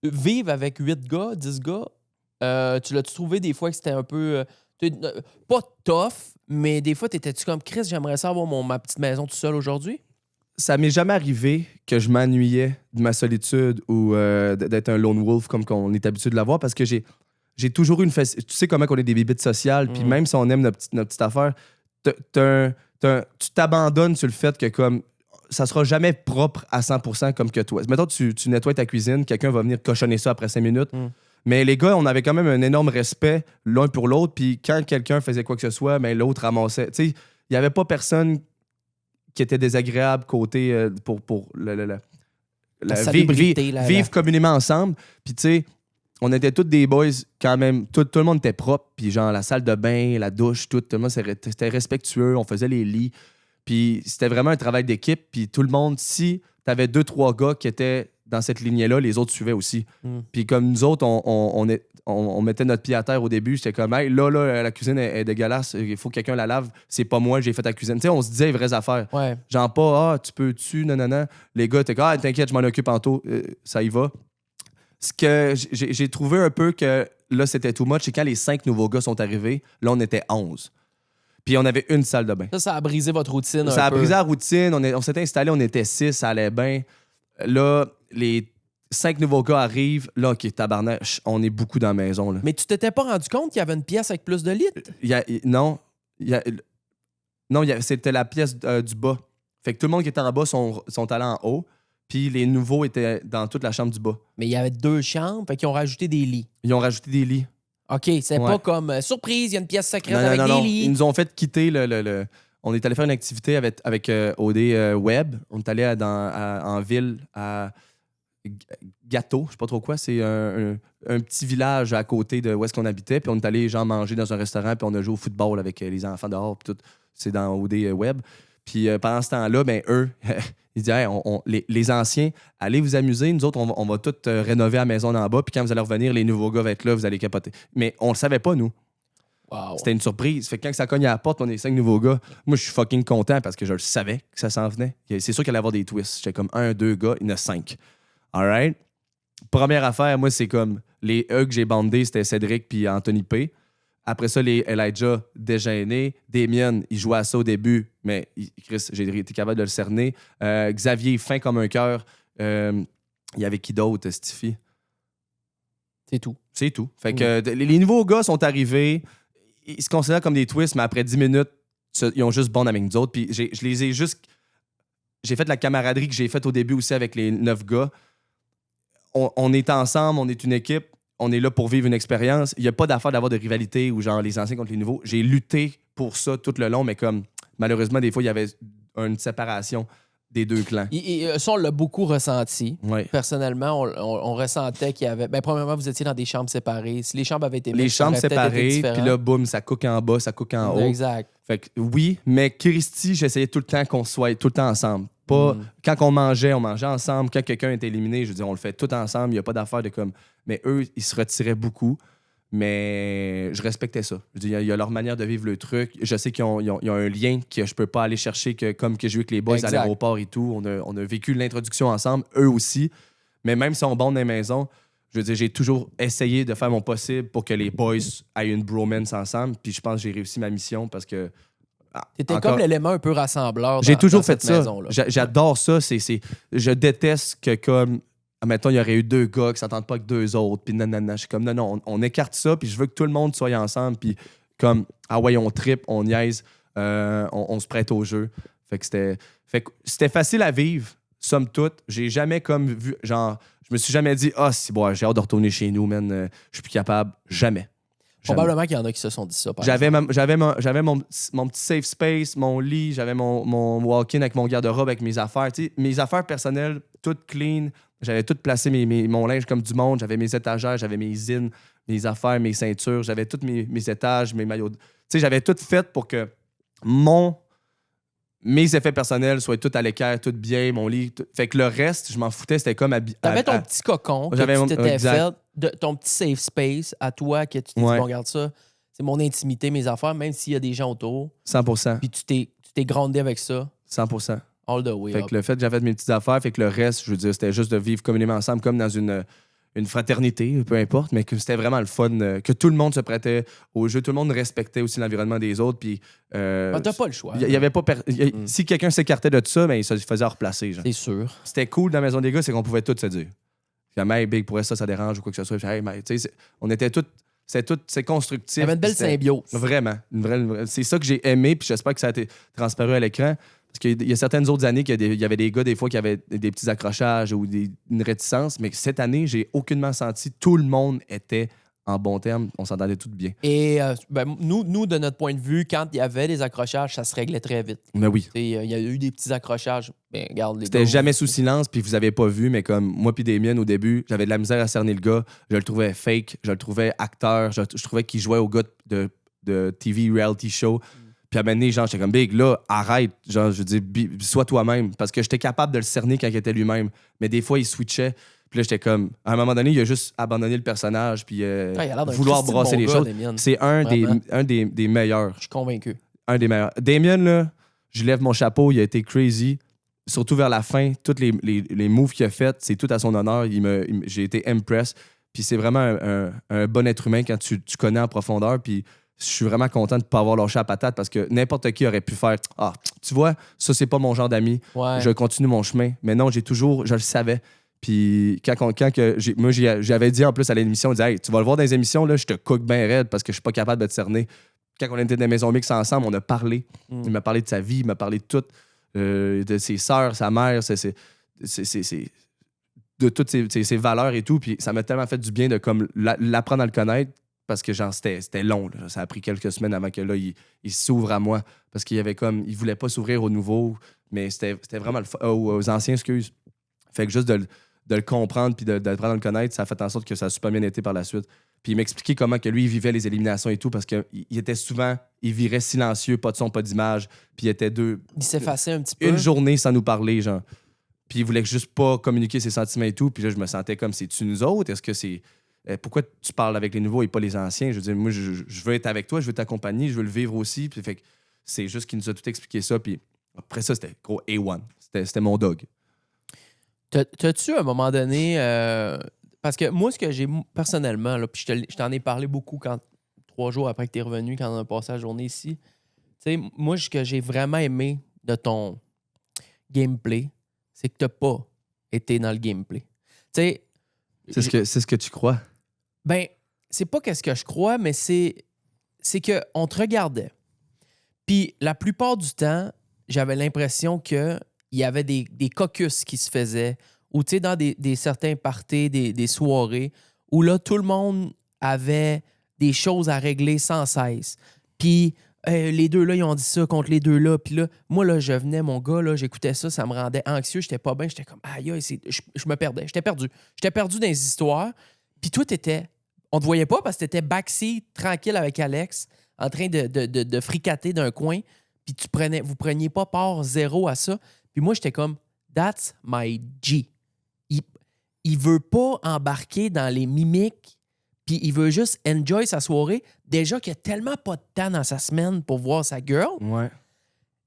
vivre avec 8 gars, 10 gars, tu l'as-tu trouvé des fois que c'était un peu, pas tough, mais des fois, t'étais-tu comme, Chris, j'aimerais ça avoir ma petite maison tout seul aujourd'hui? Ça m'est jamais arrivé que je m'ennuyais de ma solitude ou d'être un lone wolf comme qu'on est habitué de l'avoir parce que j'ai toujours eu une tu sais comment on est des bébites sociales, puis même si on aime notre petite affaire, tu t'abandonnes sur le fait que comme ça sera jamais propre à 100% comme que toi. Mettons, tu nettoies ta cuisine, quelqu'un va venir cochonner ça après 5 minutes. Mais les gars, on avait quand même un énorme respect l'un pour l'autre, puis quand quelqu'un faisait quoi que ce soit, mais l'autre ramassait. Tu sais, il n'y avait pas personne qui était désagréable côté pour la salubrité, vivre communément ensemble. Puis tu sais, on était tous des boys quand même. Tout le monde était propre. Puis genre la salle de bain, la douche, tout le monde c'était respectueux. On faisait les lits. Puis c'était vraiment un travail d'équipe. Puis tout le monde, si t'avais 2-3 gars qui étaient dans cette lignée-là, les autres suivaient aussi. Puis comme nous autres, on mettait notre pied à terre au début. J'étais comme, hey, là, la cuisine est dégueulasse. Il faut que quelqu'un la lave. C'est pas moi, j'ai fait ta cuisine. Tu sais, on se disait les vraies affaires. Ouais. Genre pas, tu peux-tu, non. Les gars étaient comme, t'inquiète, je m'en occupe en tôt. Ça y va. Ce que j'ai trouvé un peu que là, c'était too much, c'est quand les 5 nouveaux gars sont arrivés, là, on était 11. Puis on avait une salle de bain. Ça a brisé votre routine Ça un a peu. brisé la routine. On s'était installé, on était 6, ça allait bien. Là, les 5 nouveaux gars arrivent. Là, OK, tabarnak, on est beaucoup dans la maison. Là. Mais tu t'étais pas rendu compte qu'il y avait une pièce avec plus de litres? Non. Non, c'était la pièce du bas. Fait que tout le monde qui était en bas sont allés en haut. Puis les nouveaux étaient dans toute la chambre du bas. Mais il y avait 2 chambres, fait qu'ils ont rajouté des lits. Ils ont rajouté des lits. OK, c'est Ouais. pas comme surprise, il y a une pièce secrète Non, avec non, des non. lits. Ils nous ont fait quitter le... On est allé faire une activité avec OD Web. On est allé en ville à Gâteau, je sais pas trop quoi. C'est un petit village à côté de où est-ce qu'on habitait. Puis on est allé genre manger dans un restaurant. Puis on a joué au football avec les enfants dehors. Puis tout. C'est dans OD Web. Puis pendant ce temps-là, ben eux, ils disaient hey, les anciens, allez vous amuser. Nous autres, on va tout rénover la maison d'en bas. Puis quand vous allez revenir, les nouveaux gars vont être là, vous allez capoter. Mais on le savait pas, nous. Wow. C'était une surprise. Fait que quand ça cogne à la porte, on est 5 nouveaux gars. Moi, je suis fucking content parce que je le savais que ça s'en venait. C'est sûr qu'il allait y avoir des twists. J'étais comme 1, 2 gars, il y en a 5. All right? Première affaire, moi, c'est comme les E que j'ai bandés, c'était Cédric puis Anthony P. Après ça, les Elijah déjeuner. Damien, il jouait à ça au début, mais Chris, j'ai été capable de le cerner. Xavier, fin comme un cœur. Il y avait qui d'autre, Stiffy? C'est tout. C'est tout. Fait que les nouveaux gars sont arrivés. Ils se considèrent comme des twists, mais après 10 minutes, ils ont juste bond avec nous autres. Puis je les ai juste... J'ai fait la camaraderie que j'ai faite au début aussi avec les 9 gars. On est ensemble, on est une équipe, on est là pour vivre une expérience. Il n'y a pas d'affaire d'avoir de rivalité ou genre les anciens contre les nouveaux. J'ai lutté pour ça tout le long, mais comme malheureusement, des fois, il y avait une séparation des 2 clans. Ça, on l'a beaucoup ressenti. Ouais. Personnellement, on ressentait qu'il y avait... Ben, premièrement, vous étiez dans des chambres séparées. Si les chambres avaient été Les mixtes, ça chambres aurait peut-être été séparées, différent. puis là, boum, ça cook en bas, ça cook en haut. Exact. Fait que oui, mais Christy, j'essayais tout le temps qu'on soit tout le temps ensemble. Pas quand on mangeait ensemble. Quand quelqu'un était éliminé, je veux dire, on le fait tout ensemble. Il n'y a pas d'affaire de comme. Mais eux, ils se retiraient beaucoup. Mais je respectais ça. Je veux dire, il y a leur manière de vivre le truc. Je sais qu'ils ont un lien que je peux pas aller chercher comme que j'ai eu avec les boys Exact. à l'aéroport et tout. On a vécu l'introduction ensemble, eux aussi. Mais même si on bande dans les maisons, je veux dire, j'ai toujours essayé de faire mon possible pour que les boys aient une bromance ensemble. Puis je pense que j'ai réussi ma mission parce que. T'étais encore- comme l'élément un peu rassembleur. J'ai toujours dans fait cette ça. maison-là. J'adore ça. Je déteste que comme... Mettons, il y aurait eu 2 gars qui s'entendent pas avec 2 autres. Puis nanana. Je suis comme, non, on écarte ça. Puis je veux que tout le monde soit ensemble. Puis comme, ah ouais, on trippe, on niaise. On se prête au jeu. Fait que c'était facile à vivre, somme toute. J'ai jamais comme vu... Genre, je me suis jamais dit, si bon, j'ai hâte de retourner chez nous, man. Je suis plus capable. Jamais. Probablement qu'il y en a qui se sont dit ça. par J'avais exemple. mon petit safe space, mon lit, j'avais mon walk-in avec mon garde-robe, avec mes affaires. Tu sais, mes affaires personnelles, toutes clean. J'avais tout placé mon linge comme du monde. J'avais mes étagères, j'avais mes zines, mes affaires, mes ceintures. J'avais tous mes étages, mes maillots. Tu sais, j'avais tout fait pour que mes effets personnels soient tout à l'équerre, tout bien, mon lit. Fait que le reste, je m'en foutais. C'était comme... T'avais ton petit cocon que J'avais tu mon- t'étais exact. fait, ton petit safe space à toi que tu t'es dit, Ouais. bon, regarde ça, c'est mon intimité, mes affaires, même s'il y a des gens autour. 100%. Puis tu t'es groundé avec ça, 100%. all the way Fait up. que le fait que j'avais fait mes petites affaires, fait que le reste, je veux dire, c'était juste de vivre communément ensemble, comme dans une fraternité, peu importe, mais que c'était vraiment le fun, que tout le monde se prêtait au jeu, tout le monde respectait aussi l'environnement des autres, puis... Ah, t'as pas le choix. Il y avait pas... Si quelqu'un s'écartait de ça, ben, il se faisait replacer, genre. C'est sûr. C'était cool dans la maison des gars, c'est qu'on pouvait tous se dire. Comme, hey, Big, pour ça dérange ou quoi que ce soit. Puis, hey, tu sais, on était tous... C'est constructif. Il y avait une belle C'était- symbiose. Vraiment. C'est ça que j'ai aimé, puis j'espère que ça a été transparu à l'écran. Parce qu'il y a certaines autres années qu'il y avait des gars, des fois, qui avaient des petits accrochages ou une réticence, mais cette année, j'ai aucunement senti. Tout le monde était en bon terme. On s'entendait tous bien. Et nous, de notre point de vue, quand il y avait des accrochages, ça se réglait très vite. Mais oui. Il y a eu des petits accrochages. Ben, regarde, les C'était gars, jamais sous silence, puis vous avez pas vu, mais comme moi puis Damien, au début, j'avais de la misère à cerner le gars. Je le trouvais fake, je le trouvais acteur, je trouvais qu'il jouait au gars de TV reality show. Puis à un moment donné, genre, j'étais comme, Big, là, arrête. Genre, je dis, sois toi-même. Parce que j'étais capable de le cerner quand il était lui-même. Mais des fois, il switchait. Puis là, j'étais comme, à un moment donné, il a juste abandonné le personnage, puis il a l'air d'un vouloir Christy de brasser bon les gars, choses. Damien. C'est Vraiment. un des meilleurs. Je suis convaincu. Un des meilleurs. Damien, là, je lève mon chapeau, il a été crazy. Surtout vers la fin, tous les moves qu'il a fait, c'est tout à son honneur. J'ai été impressed. Puis c'est vraiment un bon être humain quand tu connais en profondeur. Puis je suis vraiment content de ne pas avoir lâché la patate parce que n'importe qui aurait pu faire « Ah, tu vois, ça, c'est pas mon genre d'ami. Ouais. Je continue mon chemin. » Mais non, je le savais. Puis moi, j'avais dit en plus à l'émission, on disait « Hey, tu vas le voir dans les émissions, là, je te cook bien raide parce que je suis pas capable de te cerner. » quand on était dans la maison mix ensemble, on a parlé. Il m'a parlé de sa vie, il m'a parlé de tout, de ses sœurs, sa mère, de toutes ses valeurs et tout. Puis ça m'a tellement fait du bien de comme l'apprendre à le connaître parce que genre c'était long. Là. Ça a pris quelques semaines avant que là, il s'ouvre à moi parce qu'il y avait comme il voulait pas s'ouvrir aux nouveaux, mais c'était vraiment aux anciens, excuse. Fait que juste de le comprendre puis d'apprendre à le connaître, ça a fait en sorte que ça a super bien été par la suite. Puis il m'expliquait comment que lui, il vivait les éliminations et tout parce qu'il était souvent, il virait silencieux, pas de son, pas d'image. Puis il était Il s'effaçait un petit peu. Une journée sans nous parler, genre. Puis il voulait juste pas communiquer ses sentiments et tout. Puis là, je me sentais comme, c'est-tu nous autres? Est-ce que c'est... pourquoi tu parles avec les nouveaux et pas les anciens? Je veux dire, moi, je veux être avec toi, je veux t'accompagner, je veux le vivre aussi. Puis fait que c'est juste qu'il nous a tout expliqué ça. Puis après ça, c'était gros A1. C'était mon dog. T'as-tu, à un moment donné... parce que moi, ce que j'ai personnellement, là, puis je t'en ai parlé beaucoup 3 jours après que t'es revenu, quand on a passé la journée ici. Tu sais, moi, ce que j'ai vraiment aimé de ton gameplay, c'est que t'as pas été dans le gameplay. Tu sais... C'est ce que tu crois? Ben, c'est pas qu'est-ce que je crois, mais c'est qu'on te regardait. Puis la plupart du temps, j'avais l'impression qu'il y avait des caucus qui se faisaient, ou tu sais, dans des certains parties, des soirées, où là, tout le monde avait des choses à régler sans cesse. Puis les deux là, ils ont dit ça contre les deux là. Puis là, moi, là, je venais, mon gars, là, j'écoutais ça, ça me rendait anxieux, j'étais pas bien, j'étais comme, aïe, je me perdais, j'étais perdu. J'étais perdu dans les histoires. Puis toi, on te voyait pas parce que t'étais backseat, tranquille avec Alex, en train de fricater d'un coin. Puis vous preniez pas part zéro à ça. Puis moi, j'étais comme, that's my G. Il veut pas embarquer dans les mimiques, puis il veut juste enjoy sa soirée. Déjà qu'il y a tellement pas de temps dans sa semaine pour voir sa girl. Ouais.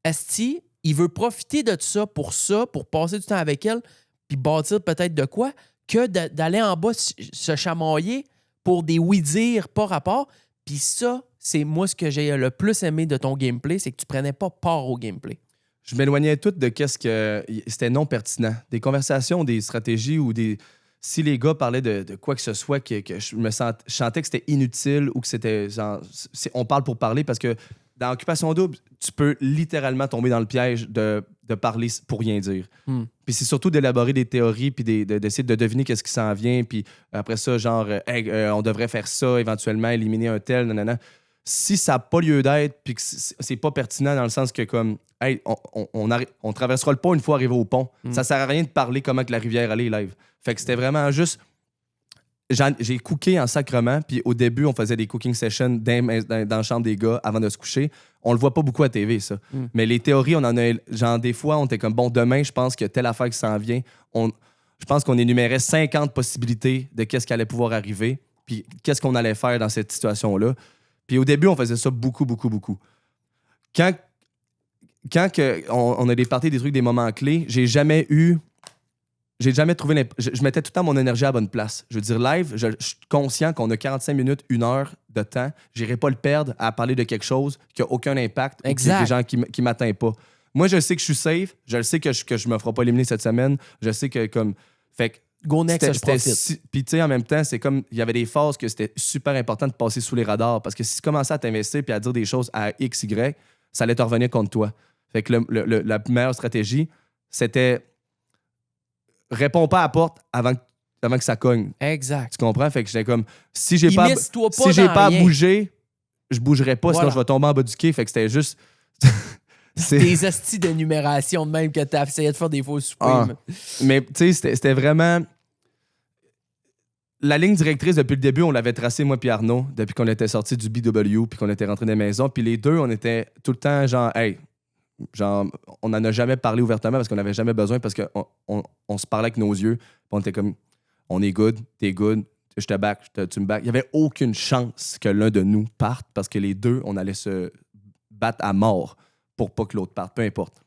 Esti, il veut profiter de ça, pour passer du temps avec elle, puis bâtir peut-être de quoi, que d'aller en bas se chamailler pour des oui-dire pas rapport. Puis ça, c'est moi ce que j'ai le plus aimé de ton gameplay, c'est que tu prenais pas part au gameplay. Je m'éloignais tout de qu'est-ce que c'était non pertinent. Des conversations, des stratégies ou des... Si les gars parlaient de quoi que ce soit, que je sentais que c'était inutile ou que c'était genre... On parle pour parler parce que dans Occupation Double, tu peux littéralement tomber dans le piège de parler pour rien dire. Puis c'est surtout d'élaborer des théories puis d'essayer de deviner qu'est-ce qui s'en vient. Puis après ça, genre, on devrait faire ça, éventuellement, éliminer un tel, nanana. Si ça n'a pas lieu d'être puis que c'est pas pertinent dans le sens que comme hey, on traversera le pont une fois arrivé au pont. Ça sert à rien de parler comment que la rivière allait live. Fait que c'était vraiment juste j'ai cooké en sacrement puis au début on faisait des cooking sessions dans la chambre des gars avant de se coucher. On le voit pas beaucoup à TV ça. Mais les théories on en a genre des fois on était comme bon demain je pense qu'il y a telle affaire qui s'en vient. Je pense qu'on énumérait 50 possibilités de qu'est-ce qui allait pouvoir arriver puis qu'est-ce qu'on allait faire dans cette situation-là. Puis au début, on faisait ça beaucoup. Quand on a des parties, des trucs, des moments clés, j'ai jamais trouvé... Je mettais tout le temps mon énergie à la bonne place. Je veux dire, live, je suis conscient qu'on a 45 minutes, 1 heure de temps. J'irai pas le perdre à parler de quelque chose qui a aucun impact ou qui a des gens qui m'atteignent pas. Moi, je sais que je suis safe. Je le sais que je me ferai pas éliminer cette semaine. Je sais que comme... Fait que Go next, je profite. Puis tu sais, en même temps, c'est comme... Il y avait des phases que c'était super important de passer sous les radars parce que si tu commençais à t'investir puis à dire des choses à X, Y, ça allait te revenir contre toi. Fait que la meilleure stratégie, c'était... Réponds pas à la porte avant que ça cogne. Exact. Tu comprends? Fait que j'étais comme... Si j'ai pas à rien. bouger, je bougerais pas, Voilà. sinon je vais tomber en bas du quai. Fait que c'était juste... Des hosties d'énumération de même que tu as essayé de faire des faux supprimes. Mais tu sais, c'était vraiment... La ligne directrice, depuis le début, on l'avait tracée, moi puis Arnaud, depuis qu'on était sortis du BW puis qu'on était rentrés dans la maison. Puis les deux, on était tout le temps genre, hey, genre, on n'en a jamais parlé ouvertement parce qu'on n'avait jamais besoin parce qu'on se parlait avec nos yeux. Puis on était comme, on est good, t'es good, je te back, tu me back. Il n'y avait aucune chance que l'un de nous parte parce que les deux, on allait se battre à mort pour pas que l'autre parte, peu importe.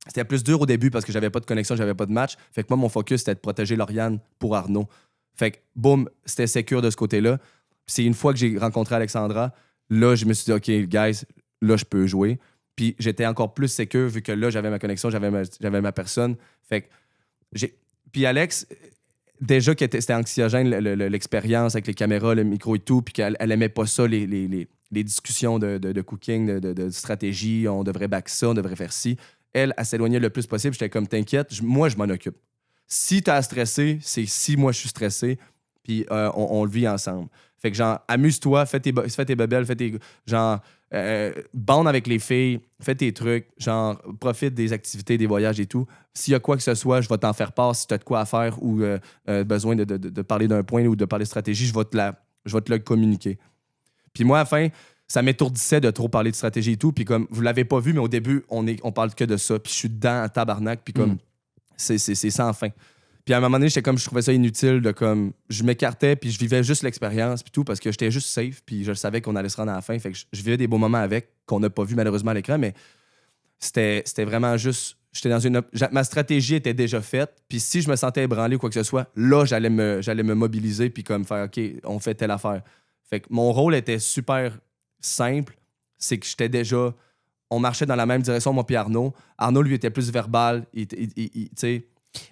C'était plus dur au début parce que j'avais pas de connexion, j'avais pas de match. Fait que moi, mon focus, c'était de protéger Lauriane pour Arnaud. Fait que, boum, c'était sécure de ce côté-là. Puis c'est une fois que j'ai rencontré Alexandra, là, je me suis dit, OK, guys, là, je peux jouer. Puis j'étais encore plus sécure vu que là, j'avais ma connexion, j'avais ma personne. Fait que Puis Alex, déjà que c'était anxiogène, l'expérience avec les caméras, le micro et tout, puis qu'elle aimait pas ça, les les discussions de cooking, de stratégie, on devrait back ça, on devrait faire ci. Elle s'éloignait le plus possible. J'étais comme, t'inquiète, moi, je m'en occupe. Si t'as à stresser, c'est si moi, je suis stressé, puis on le vit ensemble. Fait que genre, amuse-toi, fais tes bebelles, genre, bande avec les filles, fais tes trucs, genre, profite des activités, des voyages et tout. S'il y a quoi que ce soit, je vais t'en faire part. Si tu as de quoi à faire ou besoin de parler d'un point ou de parler de stratégie, je vais te le communiquer. Puis moi, à la fin, ça m'étourdissait de trop parler de stratégie et tout. Puis comme, vous l'avez pas vu, mais au début, on parle que de ça. Puis je suis dedans, en tabarnak, puis comme, c'est sans fin. Puis à un moment donné, je trouvais ça inutile de comme, je m'écartais, puis je vivais juste l'expérience, puis tout, parce que j'étais juste safe, puis je savais qu'on allait se rendre à la fin. Fait que je vivais des beaux moments avec, qu'on n'a pas vu malheureusement à l'écran, mais c'était vraiment juste, j'étais dans ma stratégie était déjà faite, puis si je me sentais ébranlé ou quoi que ce soit, là, j'allais me mobiliser, puis comme faire, OK, on fait telle affaire. Fait que mon rôle était super simple, c'est que j'étais déjà, on marchait dans la même direction, moi puis Arnaud. Arnaud, lui, était plus verbal, tu sais.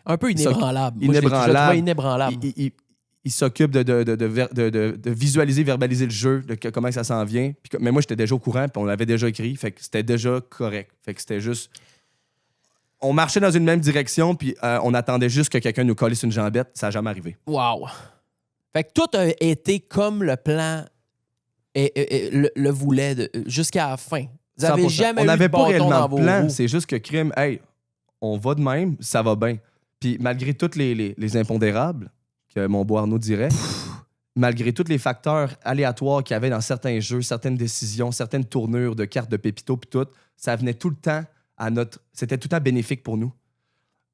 Un peu inébranlable. Inébranlable. Il s'occupe de visualiser, verbaliser le jeu, de comment ça s'en vient. Mais moi, j'étais déjà au courant, puis on l'avait déjà écrit, fait que c'était déjà correct. Fait que c'était juste... On marchait dans une même direction, puis on attendait juste que quelqu'un nous collisse une jambette. Ça n'a jamais arrivé. Wow! Fait que tout a été comme le plan le voulait jusqu'à la fin. Vous avez 100%. jamais on eu n'avait de pas bâton réellement dans de vos plan. roues. C'est juste que crime, hey, on va de même, ça va bien. Puis malgré tous les impondérables, que mon beau Arnaud dirait, malgré tous les facteurs aléatoires qu'il y avait dans certains jeux, certaines décisions, certaines tournures de cartes de Pépito, puis tout, ça venait tout le temps c'était tout le temps bénéfique pour nous.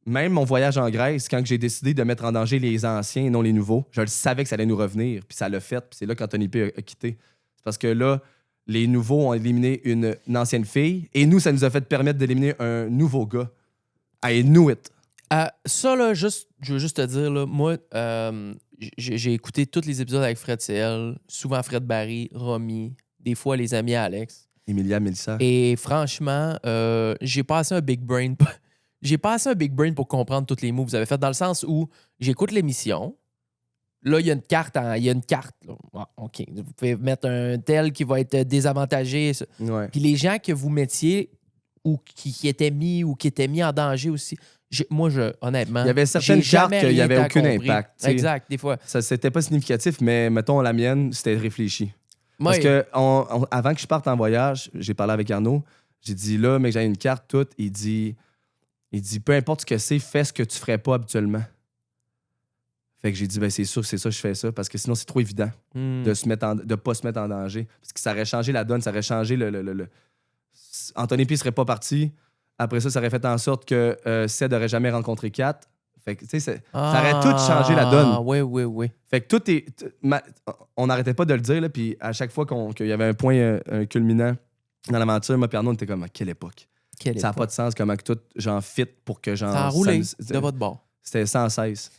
Même mon voyage en Grèce, quand j'ai décidé de mettre en danger les anciens et non les nouveaux, je le savais que ça allait nous revenir, puis ça l'a fait, puis c'est là qu'Anthony P a quitté. C'est parce que là, les nouveaux ont éliminé une ancienne fille, et nous, ça nous a fait permettre d'éliminer un nouveau gars. I knew it. Ça, là, je veux juste te dire, là, moi, j'ai écouté tous les épisodes avec Fred CL, souvent Fred Barry, Romy, des fois les amis à Alex. Emilia, Mélissa. Et franchement, j'ai passé un big brain. J'ai passé un big brain pour comprendre tous les moves que vous avez fait, dans le sens où j'écoute l'émission. Là, il y a une carte. Là. Ah, OK. Vous pouvez mettre un tel qui va être désavantagé. Ouais. Puis les gens que vous mettiez ou qui étaient mis en danger aussi. Moi, honnêtement, il y avait certaines cartes qu'il n'y avait aucun impact. T'sais. Exact, des fois. Ça, c'était pas significatif, mais mettons, la mienne, c'était réfléchi. Moi, Parce que avant que je parte en voyage, j'ai parlé avec Arnaud. J'ai dit, là, mais j'ai une carte toute. Il dit, peu importe ce que c'est, fais ce que tu ferais pas habituellement. Fait que j'ai dit, ben c'est sûr, c'est ça, je fais ça. Parce que sinon, c'est trop évident de pas se mettre en danger. Parce que ça aurait changé la donne, ça aurait changé le... Anthony P serait pas parti. Après ça aurait fait en sorte que Ced n'aurait jamais rencontré Kat. Fait que, tu sais, ça aurait tout changé la donne. Oui. Fait que tout est... on n'arrêtait pas de le dire, là, puis à chaque fois qu'il y avait un point culminant dans l'aventure, moi et Arnaud, on était comme, à quelle époque? Ça n'a pas de sens, comment que tout, genre, fit pour que, genre... Ça a roulé de votre bord. C'était sans cesse.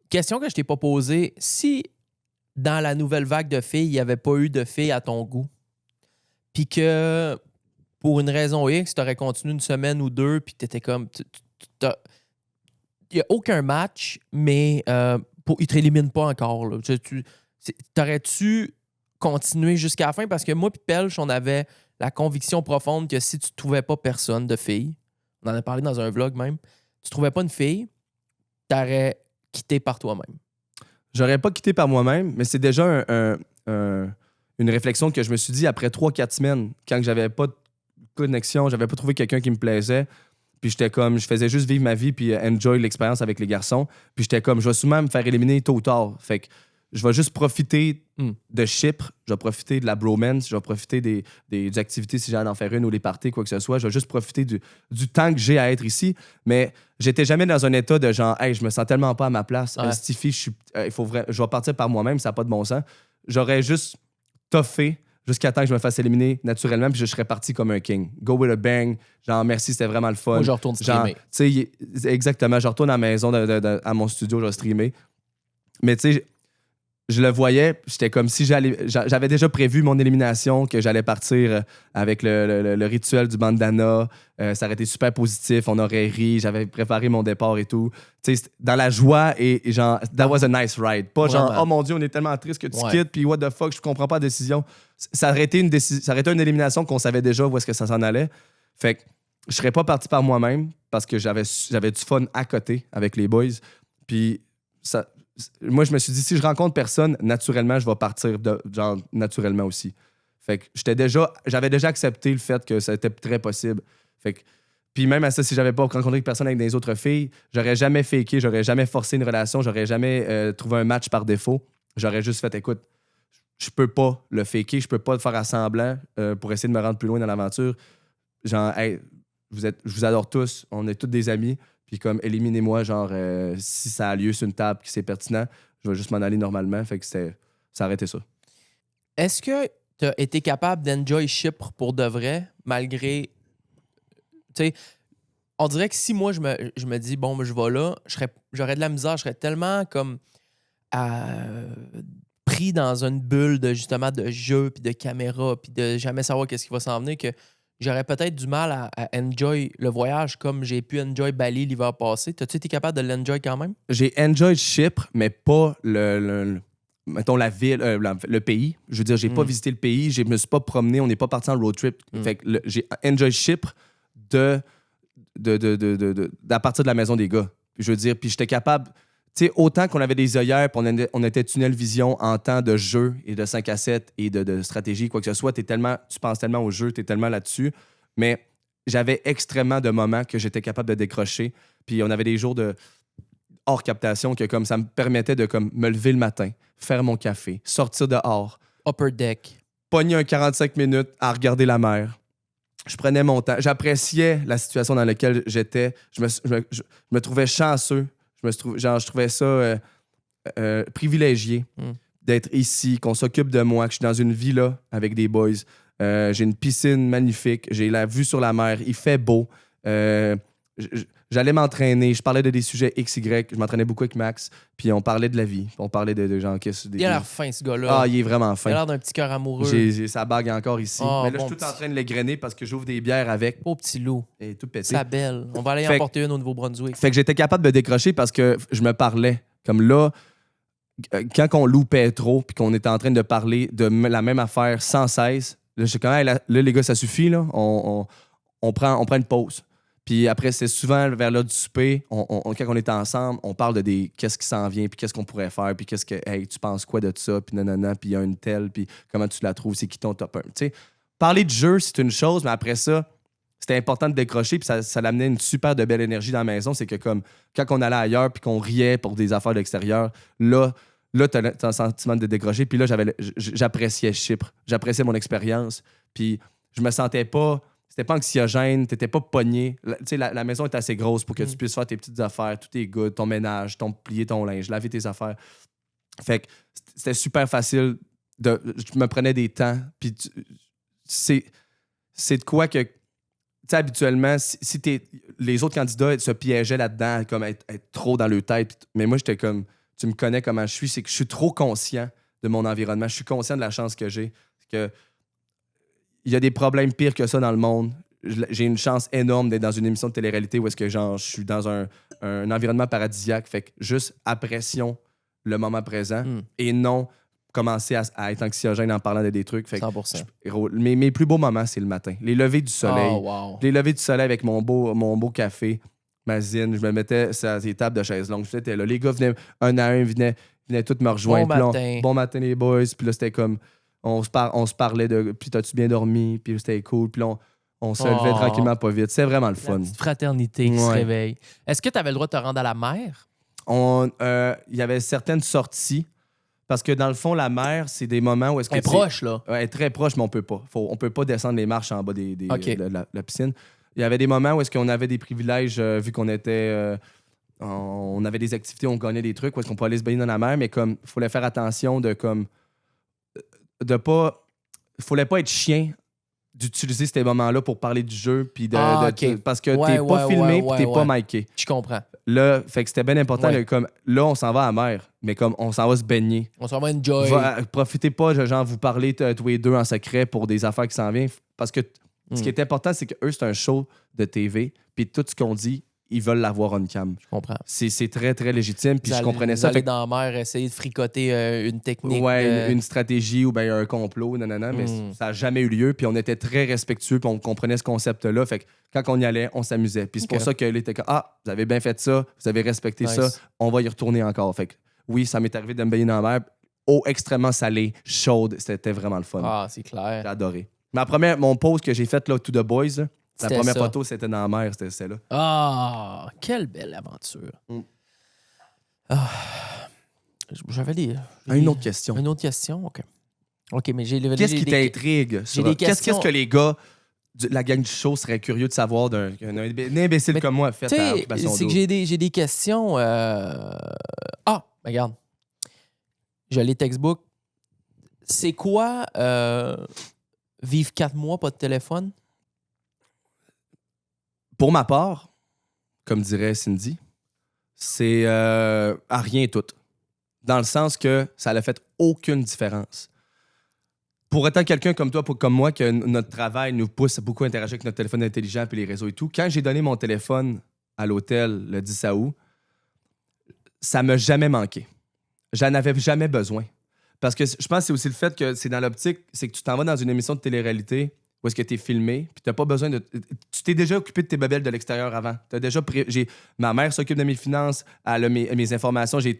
Question que je t'ai pas posée. Si, dans la nouvelle vague de filles, il n'y avait pas eu de filles à ton goût, puis que, pour une raison X, tu aurais continué une semaine ou deux, puis tu étais comme... Il n'y a aucun match, mais il ne te élimine pas encore. Là. T'aurais-tu continué jusqu'à la fin? Parce que moi et Pelch, on avait la conviction profonde que si tu ne trouvais pas personne de fille, on en a parlé dans un vlog même, tu ne trouvais pas une fille, tu aurais quitté par toi-même. J'aurais pas quitté par moi-même, mais c'est déjà une réflexion que je me suis dit après 3-4 semaines, quand j'avais pas de connexion, j'avais pas trouvé quelqu'un qui me plaisait. Puis j'étais comme, je faisais juste vivre ma vie puis enjoy l'expérience avec les garçons. Puis j'étais comme, je vais souvent me faire éliminer tôt ou tard. Fait que je vais juste profiter de Chypre, je vais profiter de la bromance, je vais profiter des activités si j'ai à en faire une ou des parties, quoi que ce soit. Je vais juste profiter du temps que j'ai à être ici. Mais j'étais jamais dans un état de genre, hey, je me sens tellement pas à ma place. Ouais. Stifi, je vais partir par moi-même, ça n'a pas de bon sens. J'aurais juste toffé jusqu'à temps que je me fasse éliminer naturellement, puis je serais parti comme un king. Go with a bang. Genre, merci, c'était vraiment le fun. Moi, je retourne streamer. Exactement. Je retourne à la maison, à mon studio, je vais streamer. Mais tu sais, je le voyais, j'étais comme si j'avais déjà prévu mon élimination, que j'allais partir avec le rituel du bandana. Ça aurait été super positif, on aurait ri, j'avais préparé mon départ et tout. Tu sais, dans la joie et genre, that was a nice ride. Pas genre, Vraiment. oh mon Dieu, on est tellement triste que tu Ouais. quittes, puis what the fuck, je comprends pas la décision. Ça aurait été une élimination qu'on savait déjà où est-ce que ça s'en allait. Fait que je serais pas parti par moi-même parce que j'avais du fun à côté avec les boys. Puis moi, je me suis dit, si je rencontre personne, naturellement, je vais partir genre naturellement aussi. Fait que j'avais déjà accepté le fait que c'était très possible. Fait que, puis même à ça, si j'avais pas rencontré personne avec des autres filles, j'aurais jamais faké, j'aurais jamais forcé une relation, j'aurais jamais trouvé un match par défaut. J'aurais juste fait, écoute, je peux pas le faker, je peux pas le faire à semblant pour essayer de me rendre plus loin dans l'aventure. Genre, hey, je vous adore tous, on est tous des amis. Puis comme, éliminez-moi, genre, si ça a lieu sur une table, que c'est pertinent, je vais juste m'en aller normalement. Fait que ça aurait été ça. Est-ce que tu as été capable d'enjoy Chypre pour de vrai, malgré... Tu sais, on dirait que si moi, je me dis, bon, je vais là, j'aurais de la misère, je serais tellement comme pris dans une bulle de justement de jeu, puis de caméra, puis de jamais savoir qu'est-ce qui va s'en venir, que j'aurais peut-être du mal à enjoy le voyage comme j'ai pu enjoy Bali l'hiver passé. T'as-tu été capable de l'enjoy quand même? J'ai enjoy Chypre, mais pas mettons la ville, le pays. Je veux dire, j'ai pas visité le pays, je me suis pas promené, on n'est pas parti en road trip. Fait que j'ai enjoy Chypre à partir de la maison des gars. Je veux dire, puis j'étais capable... Tu sais, autant qu'on avait des œillères, puis on était tunnel vision en temps de jeu et de 5 à 7 et de stratégie, quoi que ce soit, tu penses tellement au jeu, tu es tellement là-dessus. Mais j'avais extrêmement de moments que j'étais capable de décrocher. Puis on avait des jours de hors captation que comme ça me permettait de comme me lever le matin, faire mon café, sortir dehors, Upper deck. pogner un 45 minutes à regarder la mer. Je prenais mon temps. J'appréciais la situation dans laquelle j'étais. Je me trouvais chanceux. Je trouvais ça privilégié d'être ici, qu'on s'occupe de moi, que je suis dans une villa avec des boys. J'ai une piscine magnifique, j'ai la vue sur la mer, il fait beau. J'allais m'entraîner, je parlais de des sujets XY, je m'entraînais beaucoup avec Max, puis on parlait de la vie, on parlait de gens qui... Il a l'air fin, ce gars-là. Ah, il est vraiment Il a fin. l'air d'un petit cœur amoureux. J'ai sa bague encore ici. Oh, mais là, je bon suis tout en petit- train de l'égrener parce que j'ouvre des bières avec. Pauvre petit loup. Et tout pété. Ça belle. On va aller Fait en que- porter une au Nouveau-Brunswick. Fait que j'étais capable de décrocher parce que je me parlais. Comme là, quand on loupait trop puis qu'on était en train de parler de la même affaire sans cesse, là, je suis comme, hey, là, les gars, ça suffit, là. On prend une pause. Puis après, c'est souvent vers l'heure du souper, quand on est ensemble, on parle de qu'est-ce qui s'en vient, puis qu'est-ce qu'on pourrait faire, puis qu'est-ce que, hey, tu penses quoi de ça, puis nanana, puis il y a une telle, puis comment tu la trouves, c'est qui ton top 1. Tu sais, parler de jeu, c'est une chose, mais après ça, c'était important de décrocher, puis ça l'amenait une super de belle énergie dans la maison. C'est que comme quand on allait ailleurs, puis qu'on riait pour des affaires de l'extérieur, là t'as un sentiment de décrocher. Puis là, j'appréciais Chypre, j'appréciais mon expérience, puis je me sentais pas... C'était pas anxiogène, t'étais pas pogné. Tu sais, la maison est assez grosse pour que tu puisses faire tes petites affaires, tout est good, ton ménage, plier ton linge, laver tes affaires. Fait que c'était super facile. Je me prenais des temps. Puis c'est de quoi que, tu sais, habituellement, si les autres candidats se piégeaient là-dedans, comme être trop dans leur tête. Mais moi, j'étais comme, tu me connais comment je suis, c'est que je suis trop conscient de mon environnement. Je suis conscient de la chance que j'ai. Que il y a des problèmes pires que ça dans le monde. J'ai une chance énorme d'être dans une émission de télé-réalité où est-ce que genre, je suis dans un environnement paradisiaque. Fait que juste apprécions le moment présent et non commencer à être anxiogène en parlant de des trucs. Fait que 100%. mes plus beaux moments, c'est le matin. Les levées du soleil. Oh, wow. Les levées du soleil avec mon beau café, ma zine. Je me mettais sur des tables de chaises longues. J'étais là. Les gars venaient un à un, venaient tous me rejoindre. Bon Puis là, matin. bon matin, les boys. Puis là, c'était comme... On se parlait de... Puis t'as-tu bien dormi? Puis c'était cool. Puis là, on se levait tranquillement pas vite. C'est vraiment le La fun. petite fraternité qui se Ouais. réveille. Est-ce que tu avais le droit de te rendre à la mer? Il y avait certaines sorties. Parce que dans le fond, la mer, c'est des moments où est-ce que... Elle est proche, là. Ouais, elle est très proche, mais on peut pas. On peut pas descendre les marches en bas OK. de la piscine. Il y avait des moments où est-ce qu'on avait des privilèges, vu qu'on était... on avait des activités, on gagnait des trucs, où est-ce qu'on pouvait aller se baigner dans la mer, mais comme, il fallait faire attention de comme... de pas... Il fallait pas être chien d'utiliser ces moments-là pour parler du jeu, puis OK. parce que Ouais, t'es pas ouais, filmé, ouais, puis t'es ouais, pas ouais. miké. Je comprends. Là, fait que c'était bien important, Ouais. comme, là, on s'en va à la mer. mais comme on s'en va se baigner. On s'en va enjoy. Profitez pas, genre, vous parlez tous les deux en secret pour des affaires qui s'en viennent. Parce que ce qui est important, c'est qu'eux, c'est un show de TV, puis tout ce qu'on dit, ils veulent l'avoir on cam. Je comprends. C'est très, très légitime, puis je comprenais vous ça. allez dans la mer, essayer de fricoter une technique. Ouais, une stratégie ou bien un complot, nanana, mais ça n'a jamais eu lieu, puis on était très respectueux, puis on comprenait ce concept-là. Fait que quand on y allait, on s'amusait. Puis c'est pour ça qu'elle était comme vous avez bien fait ça, vous avez respecté ça, on va y retourner encore. Fait que oui, ça m'est arrivé de me baigner dans la mer, eau extrêmement salée, chaude, c'était vraiment le fun. Ah, c'est clair. J'ai adoré. Mon pause que j'ai faite là, To The Boys, là, la première ça. photo, c'était dans la mer, c'était celle-là. Ah, quelle belle aventure. Ah, j'avais Une autre question. Une autre question, OK. OK, mais j'ai... Qu'est-ce qui t'intrigue? Qu'est-ce que les gars, la gang du show, seraient curieux de savoir d'un imbécile comme moi fait à Occupation c'est que Double? j'ai des questions... regarde. Je l'ai textbook. C'est quoi vivre 4 mois, pas de téléphone? Pour ma part, comme dirait Cindy, c'est à rien et tout. Dans le sens que ça n'a fait aucune différence. Pour étant quelqu'un comme toi, comme moi, que notre travail nous pousse à beaucoup interagir avec notre téléphone intelligent et les réseaux et tout, quand j'ai donné mon téléphone à l'hôtel le 10 août, ça m'a jamais manqué. J'en avais jamais besoin. Parce que je pense que c'est aussi le fait que c'est dans l'optique, c'est que tu t'en vas dans une émission de télé-réalité où est-ce que tu es filmé, puis tu n'as pas besoin de... Tu t'es déjà occupé de tes babelles de l'extérieur avant. T'as déjà ma mère s'occupe de mes finances, elle a mes informations, j'ai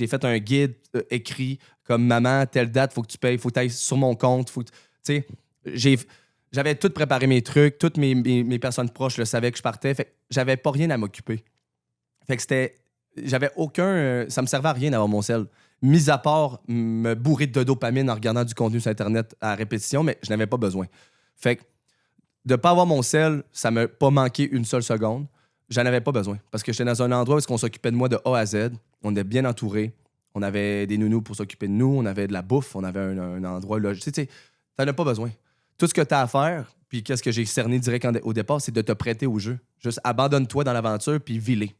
fait un guide écrit comme « Maman, telle date, faut que tu payes, faut que tu ailles sur mon compte. » Tu sais, j'avais tout préparé mes trucs, toutes mes personnes proches le savaient que je partais, fait que j'avais pas rien à m'occuper. Fait que j'avais aucun... ça me servait à rien d'avoir mon sel. Mis à part me bourrer de dopamine en regardant du contenu sur Internet à répétition, mais je n'avais pas besoin. Fait que de ne pas avoir mon sel, ça m'a pas manqué une seule seconde. J'en avais pas besoin. Parce que j'étais dans un endroit où on s'occupait de moi de A à Z. On était bien entourés. On avait des nounous pour s'occuper de nous. On avait de la bouffe. On avait un endroit là. Tu sais, t'en as pas besoin. Tout ce que tu as à faire, puis qu'est-ce que j'ai cerné direct au départ, c'est de te prêter au jeu. Juste abandonne-toi dans l'aventure, puis vis-les.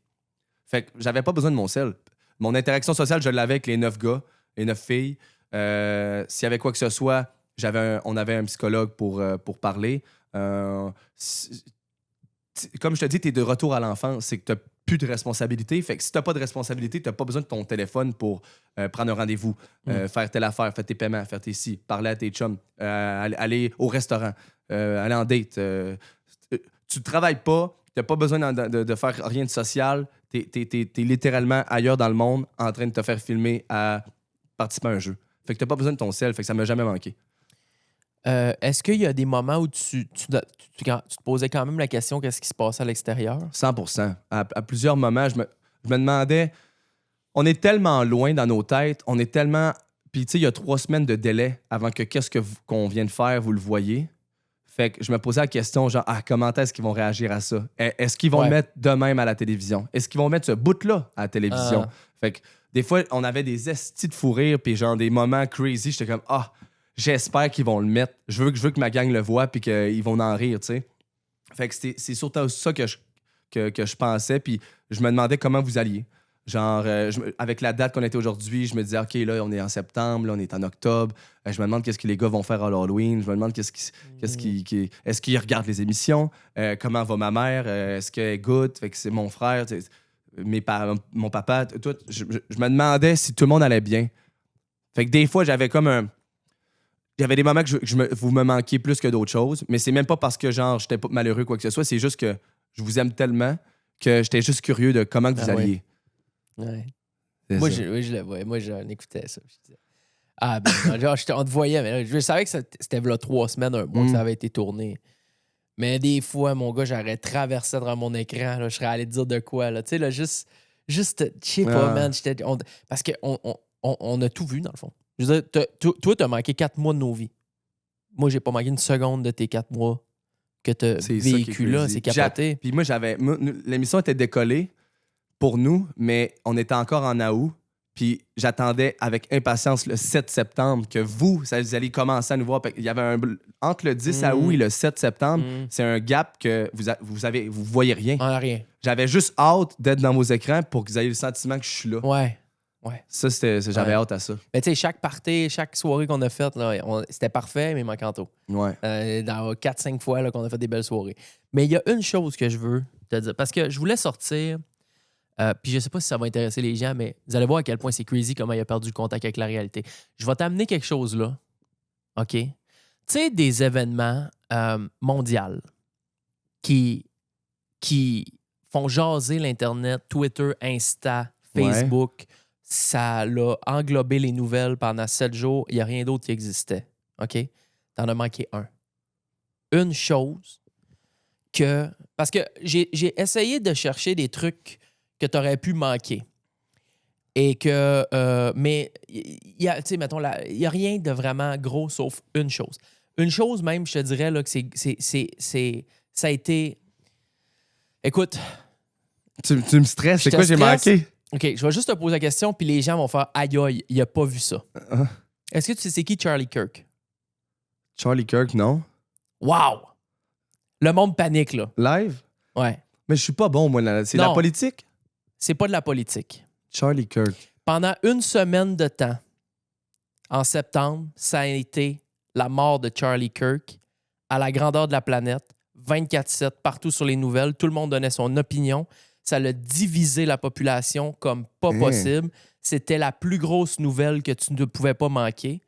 Fait que j'avais pas besoin de mon sel. Mon interaction sociale, je l'avais avec les 9 gars, les 9 filles. S'il y avait quoi que ce soit, on avait un psychologue pour parler. Comme je te dis, tu es de retour à l'enfance. C'est que tu n'as plus de responsabilité. Fait que si tu n'as pas de responsabilité, tu n'as pas besoin de ton téléphone pour prendre un rendez-vous, faire telle affaire, faire tes paiements, faire tes ci, parler à tes chums, aller au restaurant, aller en date. Tu ne travailles pas, tu n'as pas besoin de faire rien de social. T'es littéralement ailleurs dans le monde en train de te faire filmer à participer à un jeu. Fait que t'as pas besoin de ton sel, fait que ça m'a jamais manqué. Est-ce qu'il y a des moments où tu te posais quand même la question qu'est-ce qui se passe à l'extérieur? 100%. À plusieurs moments, je me demandais... On est tellement loin dans nos têtes, on est tellement... Puis tu sais, il y a 3 semaines de délai avant que qu'on vient de faire, vous le voyez. Fait que je me posais la question, genre, comment est-ce qu'ils vont réagir à ça? Est-ce qu'ils vont le mettre de même à la télévision? Est-ce qu'ils vont mettre ce bout-là à la télévision? Fait que des fois, on avait des estis de fou rire, puis genre des moments crazy. J'étais comme, j'espère qu'ils vont le mettre. Je veux que ma gang le voie, puis qu'ils vont en rire, tu sais. Fait que c'est surtout ça que je pensais, puis je me demandais comment vous alliez. Genre, avec la date qu'on était aujourd'hui, je me disais, OK, là, on est en septembre, là, on est en octobre. Je me demande qu'est-ce que les gars vont faire à l'Halloween. Je me demande est-ce qu'ils regardent les émissions? Comment va ma mère? Est-ce qu'elle goûte? Fait que c'est mon frère, mon papa, tout. Je me demandais si tout le monde allait bien. Fait que des fois, j'avais comme un... Il y avait des moments que vous me manquiez plus que d'autres choses, mais c'est même pas parce que, genre, j'étais pas malheureux quoi que ce soit. C'est juste que je vous aime tellement que j'étais juste curieux de comment que vous alliez. Ouais. Moi, je le voyais. Moi, j'en écoutais ça. Je disais, genre, on te voyait, mais là, je savais que c'était là 3 semaines, un mois que ça avait été tourné. Mais des fois, mon gars, j'aurais traversé devant mon écran, là, je serais allé te dire de quoi, là. Tu sais, là, juste, je sais pas, man. Parce qu'on a tout vu, dans le fond. Je veux dire, toi, t'as manqué 4 mois de nos vies. Moi, j'ai pas manqué une seconde de tes 4 mois que t'as vécu là. C'est capoté. Puis moi, l'émission était décollée pour nous, mais on était encore en août. Puis j'attendais avec impatience le 7 septembre que vous alliez commencer à nous voir. Il y avait entre le 10 août et le 7 septembre, c'est un gap que vous voyez rien. On a rien. J'avais juste hâte d'être dans vos écrans pour que vous ayez le sentiment que je suis là. Ouais. Ouais. Ça, j'avais hâte à ça. Mais tu sais, chaque party, chaque soirée qu'on a faite, là, c'était parfait, mais il manquait en tout. Ouais. Dans 4-5 fois là, qu'on a fait des belles soirées. Mais il y a une chose que je veux te dire. Parce que je voulais sortir, puis je sais pas si ça va intéresser les gens, mais vous allez voir à quel point c'est crazy comment il a perdu le contact avec la réalité. Je vais t'amener quelque chose là. OK? Tu sais, des événements mondiaux qui font jaser l'Internet, Twitter, Insta, Facebook. Ouais. Ça l'a englobé les nouvelles pendant 7 jours. Il n'y a rien d'autre qui existait. OK? T'en as manqué un. Une chose que... Parce que j'ai essayé de chercher des trucs que tu aurais pu manquer. Et que... mais, il y a, tu sais, mettons, il n'y a rien de vraiment gros sauf une chose. Une chose même, je te dirais, là, que ça a été... Écoute... Tu me stresses. C'est quoi j'ai manqué? OK, je vais juste te poser la question, puis les gens vont faire « Aïe, aïe, il a pas vu ça. Est-ce que tu sais c'est qui Charlie Kirk? Charlie Kirk, non. Wow! Le monde panique, là. Live? Ouais. Mais je suis pas bon, moi. C'est la politique? C'est pas de la politique. Charlie Kirk. Pendant une semaine de temps, en septembre, ça a été la mort de Charlie Kirk à la grandeur de la planète, 24/7, partout sur les nouvelles. Tout le monde donnait son opinion. Ça l'a divisé la population comme pas possible. C'était la plus grosse nouvelle que tu ne pouvais pas manquer.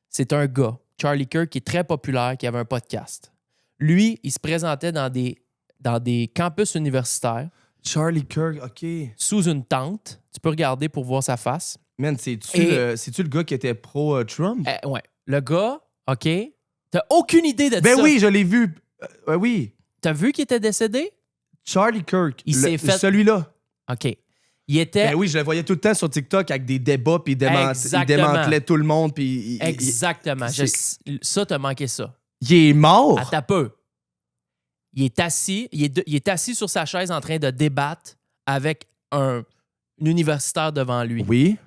C'est un gars, Charlie Kirk, qui est très populaire, qui avait un podcast. Lui, il se présentait dans des campus universitaires. Charlie Kirk, OK. Sous une tente. Tu peux regarder pour voir sa face. Man, c'est-tu le gars qui était pro-Trump? Ouais. Le gars, OK, t'as aucune idée de ça. Ben oui, je l'ai vu. Oui. T'as vu qu'il était décédé? Charlie Kirk. Il s'est fait... Celui-là. OK. Il était... Ben oui, je le voyais tout le temps sur TikTok avec des débats, puis il démantelait tout le monde. Puis Exactement. Ça, t'as manqué ça. Il est mort? Attends peu. Il est assis sur sa chaise en train de débattre avec un universitaire devant lui. Oui.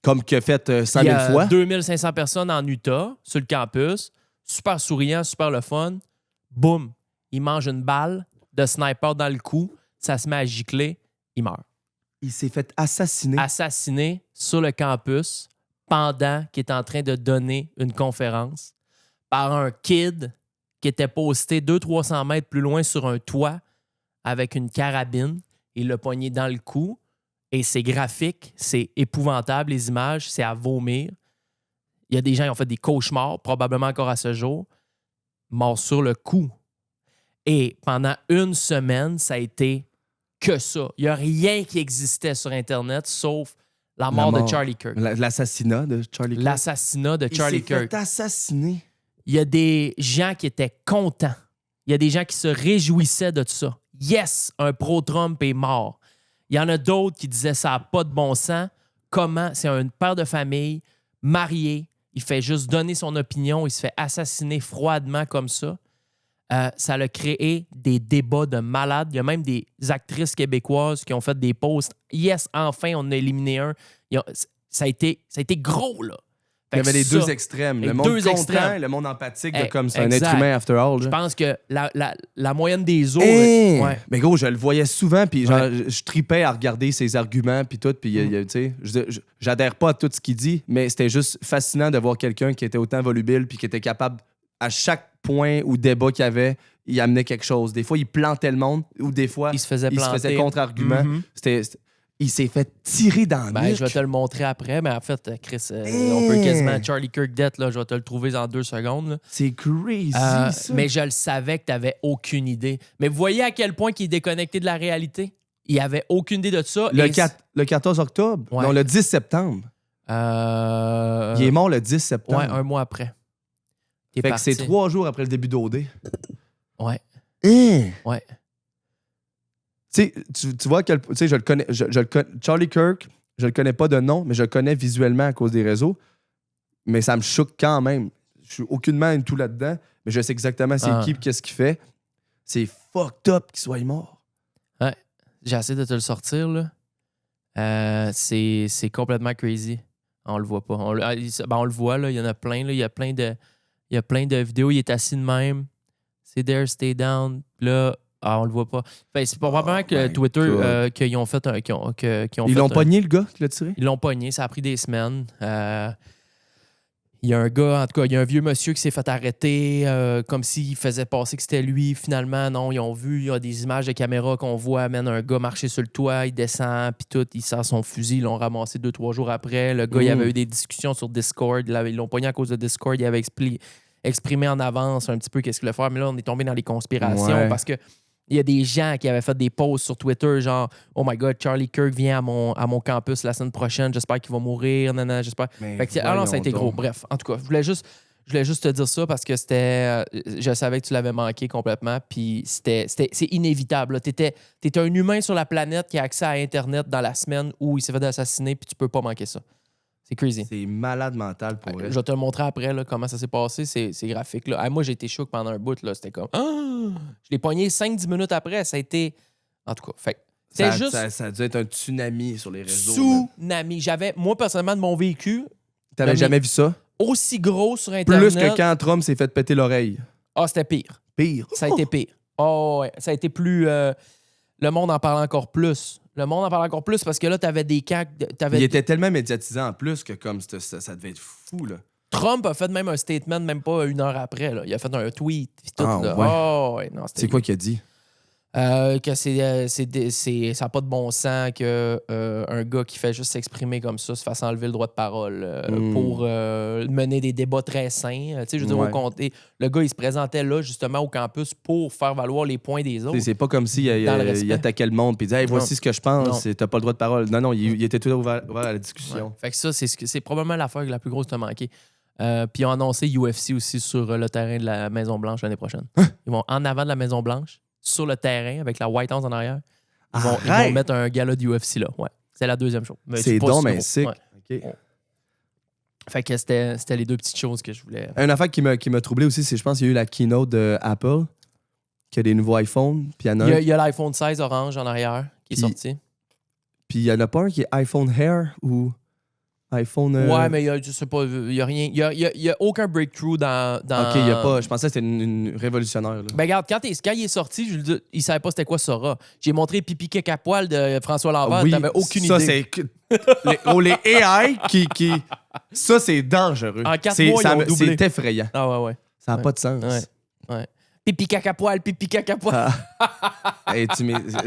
Comme qu'il a fait 100 000 fois. 2500 personnes en Utah, sur le campus. Super souriant, super le fun. Boum. Il mange une balle de sniper dans le cou. Ça se met à gicler. Il meurt. Il s'est fait assassiner. Assassiné sur le campus pendant qu'il est en train de donner une conférence par un kid qui était posté 200-300 mètres plus loin sur un toit avec une carabine. Il l'a pogné dans le cou. Et c'est graphique, c'est épouvantable, les images, c'est à vomir. Il y a des gens qui ont fait des cauchemars, probablement encore à ce jour, morts sur le coup. Et pendant une semaine, ça a été que ça. Il n'y a rien qui existait sur Internet sauf la mort de Charlie Kirk. L'assassinat de Charlie Kirk. L'assassinat de Charlie Kirk. Il s'est fait assassiner. Il y a des gens qui étaient contents. Il y a des gens qui se réjouissaient de ça. Yes, un pro-Trump est mort. Il y en a d'autres qui disaient ça n'a pas de bon sens. Comment? C'est un père de famille, marié. Il fait juste donner son opinion. Il se fait assassiner froidement comme ça. Ça a créé des débats de malades. Il y a même des actrices québécoises qui ont fait des posts. Yes, enfin, on a éliminé un. Ça a été gros, là. Il y avait les deux extrêmes. Le monde content, le monde empathique, comme c'est un être humain after all. Je pense que la moyenne des autres... Ouais. Mais gros, je le voyais souvent, puis je tripais à regarder ses arguments, puis tout. Puis, tu sais, j'adhère pas à tout ce qu'il dit, mais c'était juste fascinant de voir quelqu'un qui était autant volubile, puis qui était capable, à chaque point ou débat qu'il y avait, il amenait quelque chose. Des fois, il plantait le monde, ou des fois, il se faisait contre-argument. Il s'est fait tirer dans le nuque. Je vais te le montrer après, mais en fait, Chris, on peut quasiment Charlie Kirk Death, là, je vais te le trouver en 2 secondes. Là. C'est crazy, ça. Mais je le savais que tu n'avais aucune idée. Mais vous voyez à quel point il est déconnecté de la réalité? Il avait aucune idée de ça. Le 14 octobre? Ouais. Non, le 10 septembre. Il est mort le 10 septembre. Ouais, un mois après. Fait que c'est 3 jours après le début d'OD. Ouais. Ouais. Tu vois, je le connais. Charlie Kirk, je le connais pas de nom, mais je le connais visuellement à cause des réseaux. Mais ça me choque quand même. Je suis aucunement tout là-dedans, mais je sais exactement c'est qui et qu'est-ce qu'il fait. C'est fucked up qu'il soit mort. Ouais. J'ai essayé de te le sortir, là. C'est complètement crazy. On le voit pas. On le voit, là. Il y en a plein, là. Il y a plein de vidéos. Il est assis de même. C'est there, stay down. Là, Ah, on le voit pas. Ben, c'est probablement que my Twitter, God. qu'ils ont fait un. Qu'ils ont Ils fait l'ont un- pogné, le gars, qui l'a tiré? Ils l'ont pogné, ça a pris des semaines. Il y a un gars, en tout cas, il y a un vieux monsieur qui s'est fait arrêter comme s'il faisait passer que c'était lui. Finalement, non, ils ont vu, il y a des images de caméra qu'on voit, amène un gars marcher sur le toit, il descend, puis tout, il sort son fusil, ils l'ont ramassé 2-3 jours après. Le gars, il avait eu des discussions sur Discord, ils l'ont pogné à cause de Discord, il avait exprimé en avance un petit peu qu'est-ce qu'il voulait faire, mais là, on est tombé dans les conspirations Ouais. parce que il y a des gens qui avaient fait des posts sur Twitter, genre « Oh my God, Charlie Kirk vient à mon campus la semaine prochaine, j'espère qu'il va mourir, non, j'espère... » Fait que, alors, ça a été voyons gros. donc. Bref, en tout cas, je voulais juste te dire ça parce que c'était... je savais que tu l'avais manqué complètement, puis c'est inévitable. T'étais un humain sur la planète qui a accès à Internet dans la semaine où il s'est fait assassiner, puis tu peux pas manquer ça. C'est crazy. C'est malade mental pour vrai. Je vais te le montrer après, là, comment ça s'est passé. C'est graphique. Là. Moi, j'ai été choqué pendant un bout. Là. C'était comme... Ah! Je l'ai pogné 5-10 minutes après. Ça a été... En tout cas, fait... C'était juste Ça a dû être un tsunami sur les réseaux. tsunami. J'avais, moi, personnellement, de mon vécu, T'avais jamais vu ça? aussi gros sur Internet. Plus que quand Trump s'est fait péter l'oreille. Ah, c'était pire. Pire. Ça a été pire. Oh, ouais. Ça a été plus... le monde en parle encore plus. Le monde en parle encore plus parce que là, t'avais des cas... Il était tellement médiatisé en plus que comme ça devait être fou, là. Trump a fait même un statement, même pas une heure après. Là. Il a fait un tweet. Puis tout, Ah, là. ouais. Oh, ouais. Non, c'était C'est quoi qu'il a dit? que ça n'a pas de bon sens que un gars qui fait juste s'exprimer comme ça se fasse enlever le droit de parole pour mener des débats très sains. Tu sais, je veux dire, Ouais. au comté, le gars, il se présentait là, justement, au campus pour faire valoir les points des autres. C'est pas comme s'il Dans le respect. il attaquait le monde puis il disait hey, voici Non. ce que je pense, t'as pas le droit de parole. Non, il était tout ouvert à la discussion. Ouais. Fait que ça, c'est probablement l'affaire la plus grosse qui t'a manqué. Puis ils ont annoncé UFC aussi sur le terrain de la Maison-Blanche l'année prochaine. Ils vont en avant de la Maison-Blanche, sur le terrain, avec la White House en arrière. Ils vont mettre un gala de UFC là. Ouais. C'est la deuxième chose. Mais C'est pas donc si mais gros. sick. Ouais. OK. Fait que c'était les deux petites choses que je voulais. Une affaire qui m'a troublé aussi, c'est je pense qu'il y a eu la keynote de Apple, qui a des nouveaux iPhones, puis il y en a un. Il y a l'iPhone 16 orange en arrière qui est Puis- sorti. Puis il y en a pas un qui est iPhone Hair ou iPhone. Ouais, mais je sais pas, il y a rien. Il y a aucun breakthrough dans. OK, il y a pas. Je pensais que c'était une révolutionnaire. Là. Ben regarde, quand il est sorti, je lui dis, il savait pas c'était quoi Sora. J'ai montré Pipi Caca Poil de François Lambert, t'avais aucune ça, idée. les AI qui. Ça, c'est dangereux. En 4 mois, ils ont doublé. C'est effrayant. Ah ouais. Ça n'a Ouais. pas de sens. Ouais. Pipi Caca Poil, Pipi Caca Poil. Hey,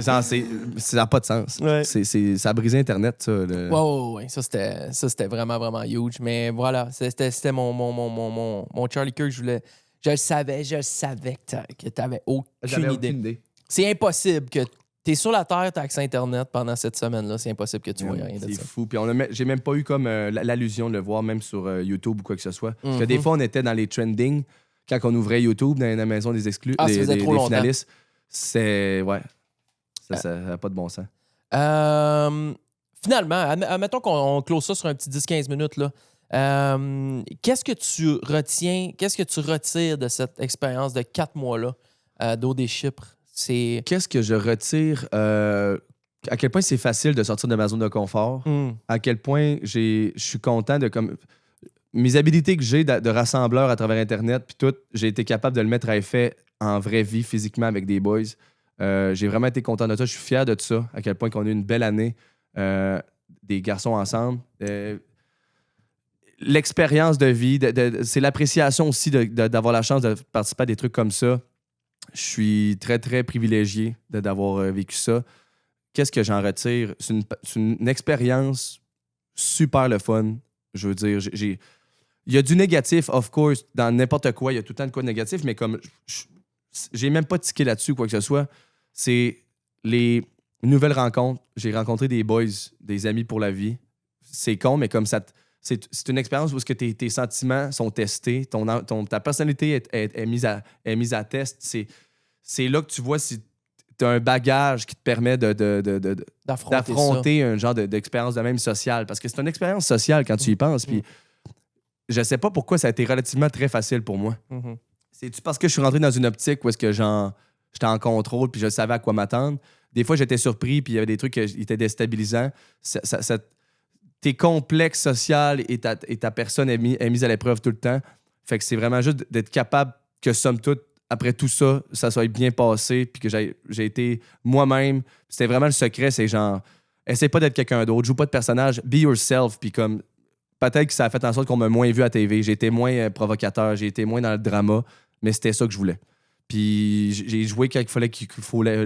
genre, ça n'a pas de sens. Ouais. Ça a brisé Internet, ça. Ouais. Ça, c'était vraiment, vraiment huge. Mais voilà, c'était mon Charlie Kirk. Je le savais que t'avais J'avais aucune idée. C'est impossible que t'es sur la Terre, t'as accès à Internet pendant cette semaine-là. C'est impossible que tu vois rien de C'est ça. fou. Puis j'ai même pas eu comme l'allusion de le voir, même sur YouTube ou quoi que ce soit. Parce que Mhm. des fois, on était dans les trending quand on ouvrait YouTube dans la maison des exclus, Ah, ça faisait trop longtemps. finalistes. C'est. Ouais. Ça n'a pas de bon sens. Finalement, admettons qu'on close ça sur un petit 10-15 minutes. Là. Qu'est-ce que tu retires de cette expérience de 4 mois-là d'eau des Chypres? C'est... Qu'est-ce que je retire? À quel point c'est facile de sortir de ma zone de confort. À quel point je suis content de comme mes habilités que j'ai de rassembleur à travers Internet puis tout, j'ai été capable de le mettre à effet en vraie vie, physiquement avec des boys. J'ai vraiment été content de ça. Je suis fier de ça, à quel point qu'on a eu une belle année des garçons ensemble. L'expérience de vie, c'est l'appréciation aussi d'avoir la chance de participer à des trucs comme ça. Je suis très, très privilégié d'avoir vécu ça. Qu'est-ce que j'en retire? C'est une expérience super le fun. Je veux dire, il y a du négatif, of course, dans n'importe quoi. Il y a tout le temps de quoi de négatif, mais comme j'ai même pas tiqué là-dessus, quoi que ce soit. C'est les nouvelles rencontres. J'ai rencontré des boys, des amis pour la vie. C'est con, mais comme ça, c'est une expérience où tes sentiments sont testés, ta personnalité est mise à test. C'est là que tu vois si tu as un bagage qui te permet d'affronter un genre d'expérience de même sociale. Parce que c'est une expérience sociale quand tu y penses. Puis je sais pas pourquoi ça a été relativement très facile pour moi. C'est-tu parce que je suis rentré dans une optique où est-ce que j'étais en contrôle puis je savais à quoi m'attendre? Des fois, j'étais surpris puis il y avait des trucs qui étaient déstabilisants. Tes complexes sociaux et ta personne est mise à l'épreuve tout le temps. Fait que c'est vraiment juste d'être capable que, somme toute, après tout ça, ça soit bien passé, puis que j'ai été moi-même. C'était vraiment le secret, c'est genre, essaie pas d'être quelqu'un d'autre, joue pas de personnage, be yourself, puis comme, peut-être que ça a fait en sorte qu'on m'a moins vu à TV, j'ai été moins provocateur, j'ai été moins dans le drama, mais c'était ça que je voulais. Puis j'ai joué quand il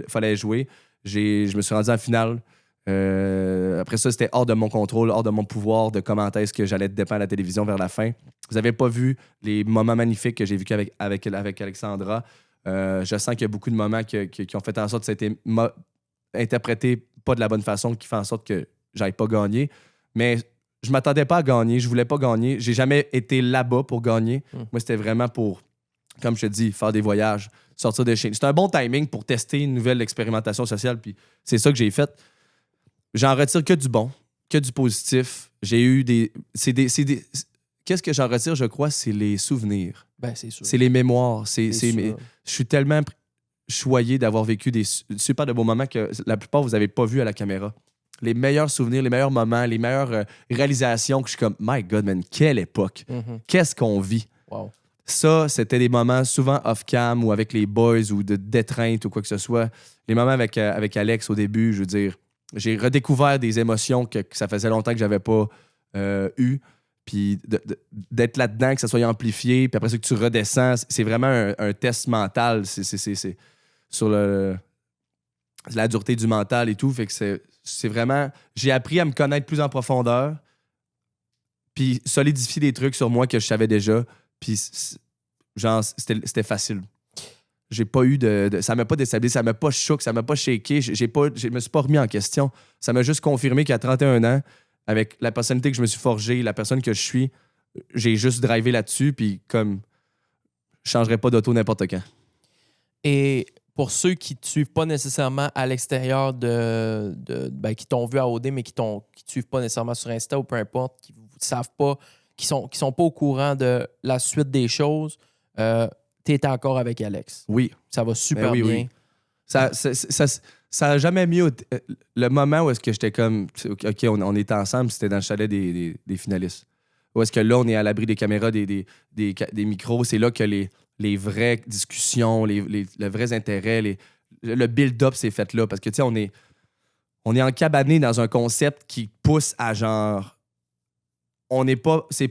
fallait jouer. Je me suis rendu en finale. Après ça, c'était hors de mon contrôle, hors de mon pouvoir de comment est-ce que j'allais être dépend à la télévision vers la fin. Vous n'avez pas vu les moments magnifiques que j'ai vécu avec Alexandra. Je sens qu'il y a beaucoup de moments qui ont fait en sorte que ça a été interprété pas de la bonne façon, qui fait en sorte que j'aille pas gagner. Mais je m'attendais pas à gagner, je voulais pas gagner. J'ai jamais été là-bas pour gagner. Moi, c'était vraiment pour, comme je te dis, faire des voyages, sortir de chez nous. C'est un bon timing pour tester une nouvelle expérimentation sociale, puis c'est ça que j'ai fait. J'en retire que du bon, que du positif. J'ai eu des... Qu'est-ce que j'en retire, je crois, c'est les souvenirs. Ben, c'est sûr. C'est les mémoires. sûr. Je suis tellement choyé d'avoir vécu des super de beaux moments que la plupart, vous n'avez pas vu à la caméra. Les meilleurs souvenirs, les meilleurs moments, les meilleures réalisations que je suis comme, my God, man, quelle époque. Qu'est-ce qu'on vit? Wow. Ça, c'était des moments souvent off-cam ou avec les boys ou d'étreinte ou quoi que ce soit. Les moments avec Alex au début, je veux dire, j'ai redécouvert des émotions que ça faisait longtemps que j'avais pas eues. Puis d'être là-dedans, que ça soit amplifié, puis après ça que tu redescends, c'est vraiment un test mental. C'est sur la dureté du mental et tout. Fait que c'est vraiment... J'ai appris à me connaître plus en profondeur, puis solidifier des trucs sur moi que je savais déjà. Puis genre, c'était facile. J'ai pas eu ça m'a pas déstabilisé, ça m'a pas choqué, ça m'a pas shaké. Je me suis pas remis en question. Ça m'a juste confirmé qu'à 31 ans, avec la personnalité que je me suis forgée, la personne que je suis, j'ai juste drivé là-dessus, puis comme je changerais pas d'auto n'importe quand. Et pour ceux qui ne te suivent pas nécessairement à l'extérieur qui t'ont vu à OD, mais qui ne te suivent pas nécessairement sur Insta ou peu importe, qui ne savent pas, qui sont pas au courant de la suite des choses, tu étais encore avec Alex. Oui. Ça va super oui, bien. Oui. Ça a jamais mis le moment où est-ce que j'étais comme OK, on était ensemble, c'était dans le chalet des finalistes. Où est-ce que là, on est à l'abri des caméras, des micros, c'est là que les vraies discussions, les vrais intérêts, le build-up s'est fait là. Parce que, tu sais, on est encabané dans un concept qui pousse à genre... C'est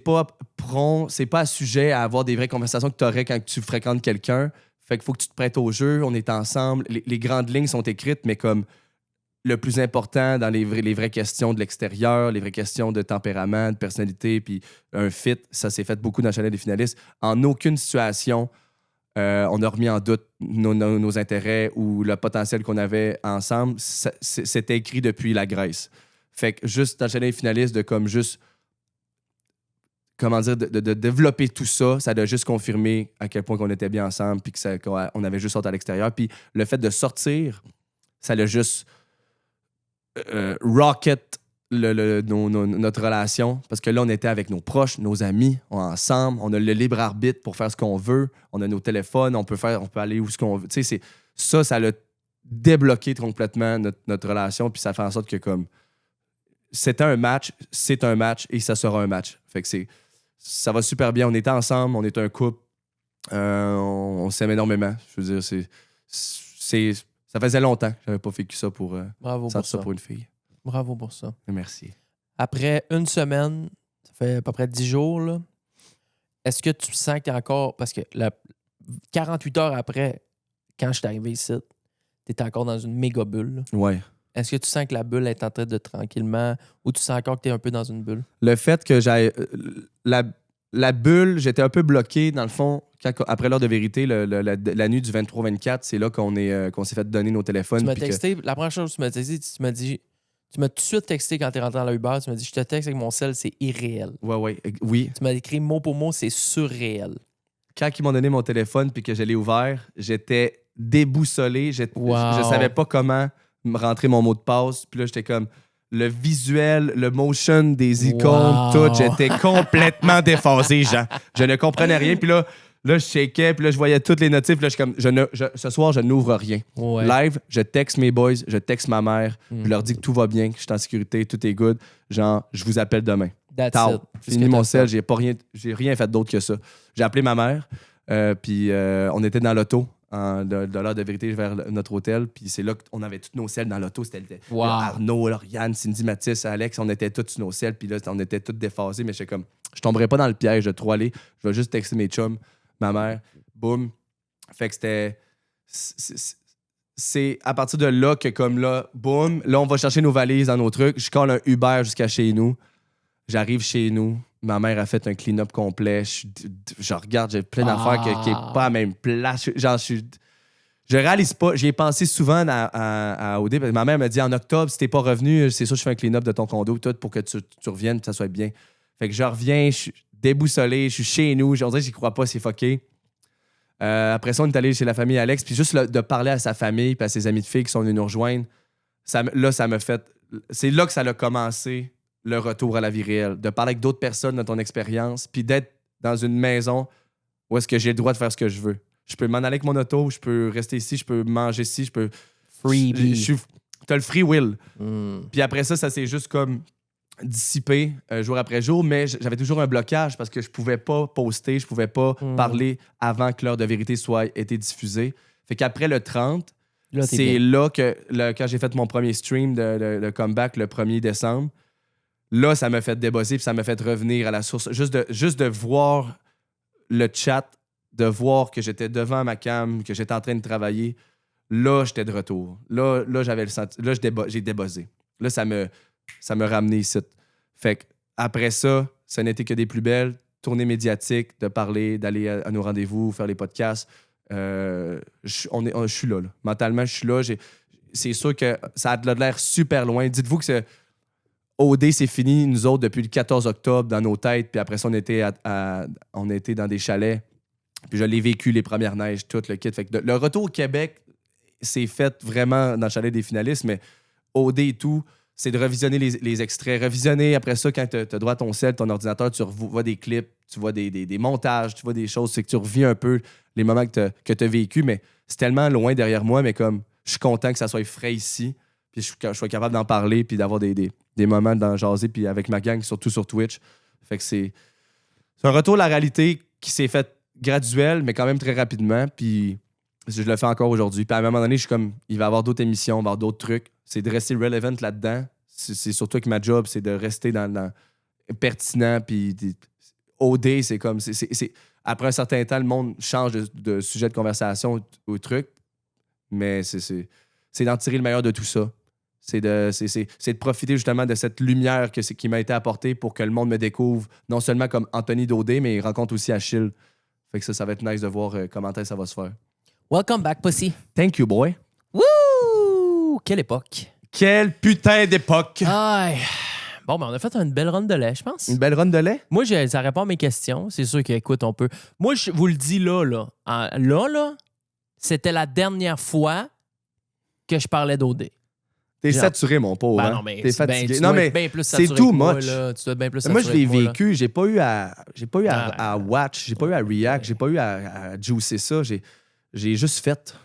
pas sujet à avoir des vraies conversations que tu aurais quand tu fréquentes quelqu'un. Fait qu'il faut que tu te prêtes au jeu, on est ensemble. Les grandes lignes sont écrites, mais comme le plus important dans les vraies questions de l'extérieur, les vraies questions de tempérament, de personnalité, puis un fit, ça s'est fait beaucoup dans le chalet des finalistes. En aucune situation, on a remis en doute nos intérêts ou le potentiel qu'on avait ensemble. C'était écrit depuis la Grèce. Fait que juste dans le chalet des finalistes, de comme juste... Comment dire, de développer tout ça, ça a juste confirmé à quel point qu'on était bien ensemble puis qu'on avait juste sorti à l'extérieur. Puis le fait de sortir, ça a juste rocket notre relation. Parce que là, on était avec nos proches, nos amis, ensemble. On a le libre arbitre pour faire ce qu'on veut. On a nos téléphones, on peut aller où ce qu'on veut. Tu sais, ça a débloqué complètement notre relation. Puis ça fait en sorte que comme c'était un match, c'est un match et ça sera un match. Fait que ça va super bien. On était ensemble, on est un couple. On s'aime énormément. Je veux dire, ça faisait longtemps que j'avais pas vécu ça pour Bravo pour ça. pour une fille. Bravo pour ça. Merci. Après une semaine, ça fait à peu près 10 jours, là, est-ce que tu sens que tu es encore... Parce que 48 heures après, quand je suis arrivé ici, tu étais encore dans une méga bulle. Là. Ouais. Est-ce que tu sens que la bulle est en train de tranquillement... Ou tu sens encore que tu es un peu dans une bulle? Le fait que j'aille... La bulle, j'étais un peu bloqué, dans le fond, après l'heure de vérité, la nuit du 23-24, c'est là qu'on s'est fait donner nos téléphones. Tu m'as texté, la première chose que tu m'as texté, tu m'as tout de suite texté quand tu es rentré dans la Uber, tu m'as dit, je te texte avec mon cell, c'est irréel. Oui. Tu m'as écrit mot pour mot, c'est surréel. Quand ils m'ont donné mon téléphone puis que je l'ai ouvert, j'étais déboussolé. Je savais pas comment me rentrer mon mot de passe. Puis là, j'étais comme... Le visuel, le motion des icônes, tout, j'étais complètement déphasé, Jean. Je ne comprenais rien. Puis là, je shakais, puis là, je voyais toutes les notifs. Puis là, je suis comme, ce soir, je n'ouvre rien. Ouais. Live, je texte mes boys, je texte ma mère, je leur dis que tout va bien, que je suis en sécurité, tout est good. Genre, je vous appelle demain. That's Tao. it. Fini mon sel, j'ai rien fait d'autre que ça. J'ai appelé ma mère. Puis on était dans l'auto de l'heure de vérité vers notre hôtel. Puis c'est là qu'on avait tous nos selles dans l'auto. C'était Wow. Arnaud, Lauriane, Cindy, Mathis, Alex. On était tous sur nos selles. Puis là, on était tous déphasés. Mais j'étais comme, je tomberais pas dans le piège de trop aller. Je vais juste texter mes chums, ma mère. Boum. Fait que c'était... C'est à partir de là que comme là, boum, là, on va chercher nos valises dans nos trucs. Je colle un Uber jusqu'à chez nous. J'arrive chez nous. Ma mère a fait un clean-up complet. Je regarde, j'ai plein d'affaires qui n'est pas à la même place. Je réalise pas. J'y ai pensé souvent à OD. Ma mère m'a dit en octobre, si t'es pas revenu, c'est sûr que je fais un clean-up de ton condo tout pour que tu reviennes et que ça soit bien. Fait que je reviens, je suis déboussolé, je suis chez nous. On dirait que j'y crois pas, c'est fucké. Après ça, on est allé chez la famille Alex. Puis juste de parler à sa famille et à ses amis de filles qui sont venus nous rejoindre, ça m'a fait... C'est là que ça a commencé, le retour à la vie réelle. De parler avec d'autres personnes de ton expérience puis d'être dans une maison où est-ce que j'ai le droit de faire ce que je veux. Je peux m'en aller avec mon auto, je peux rester ici, je peux manger ici, je peux... Freebie. T'as le free will. Mm. Puis après ça s'est juste comme dissipé jour après jour, mais j'avais toujours un blocage parce que je pouvais pas poster, je pouvais pas parler avant que l'heure de vérité soit été diffusée. Fait qu'après le 30, Là, t'es c'est bien. là que quand j'ai fait mon premier stream de comeback le 1er décembre, là, ça m'a fait débosser puis ça m'a fait revenir à la source. Juste de voir le chat, de voir que j'étais devant ma cam, que j'étais en train de travailler, là, j'étais de retour. Là j'avais le sentiment. Là, j'ai débossé. Là, ça me ramenait ici. Fait que après ça n'était que des plus belles. Tournées médiatiques, de parler, d'aller à nos rendez-vous, faire les podcasts. Je suis là. Mentalement, je suis là. C'est sûr que ça a l'air super loin. Dites-vous que OD, c'est fini, nous autres, depuis le 14 octobre, dans nos têtes. Puis après ça, on était dans des chalets. Puis je l'ai vécu, les premières neiges, tout le kit. Fait que le retour au Québec, c'est fait vraiment dans le chalet des finalistes, mais OD et tout, c'est de revisionner les extraits. Revisionner, après ça, quand tu as droit à ton cell, ton ordinateur, tu vois des clips, tu vois des montages, tu vois des choses. C'est que tu revis un peu les moments que tu as vécu, mais c'est tellement loin derrière moi, mais comme je suis content que ça soit frais ici, puis je sois capable d'en parler, puis d'avoir des moments d'en jaser, puis avec ma gang, surtout sur Twitch. Fait que c'est un retour à la réalité qui s'est fait graduel, mais quand même très rapidement, puis je le fais encore aujourd'hui. Puis à un moment donné, je suis comme, il va y avoir d'autres émissions, il va y avoir d'autres trucs. C'est de rester relevant là-dedans. C'est surtout que ma job, c'est de rester dans pertinent. Puis OD, c'est comme... Après un certain temps, le monde change de sujet de conversation ou truc. Mais c'est d'en tirer le meilleur de tout ça. C'est de profiter justement de cette lumière qui m'a été apportée pour que le monde me découvre, non seulement comme Anthony Daudé, mais il rencontre aussi Achille. Fait que ça va être nice de voir comment ça va se faire. Welcome back, Pussy. Thank you, boy. Wouh! Quelle époque. Quelle putain d'époque! Aïe. Bon, ben, on a fait une belle run de lait, je pense. Une belle run de lait? Moi, ça répond à mes questions. C'est sûr qu'écoute, on peut. Moi, je vous le dis là, c'était la dernière fois que je parlais d'OD. T'es Genre. saturé, mon pauvre. Ben hein? non, mais T'es tu dois fatigué. être Non, mais bien plus c'est saturé too que moi, much. là. Tu dois être bien plus moi, je saturé l'ai que moi, là. vécu. J'ai pas eu à watch, j'ai pas eu à react, Ouais. j'ai pas eu à juicer ça. J'ai juste fait.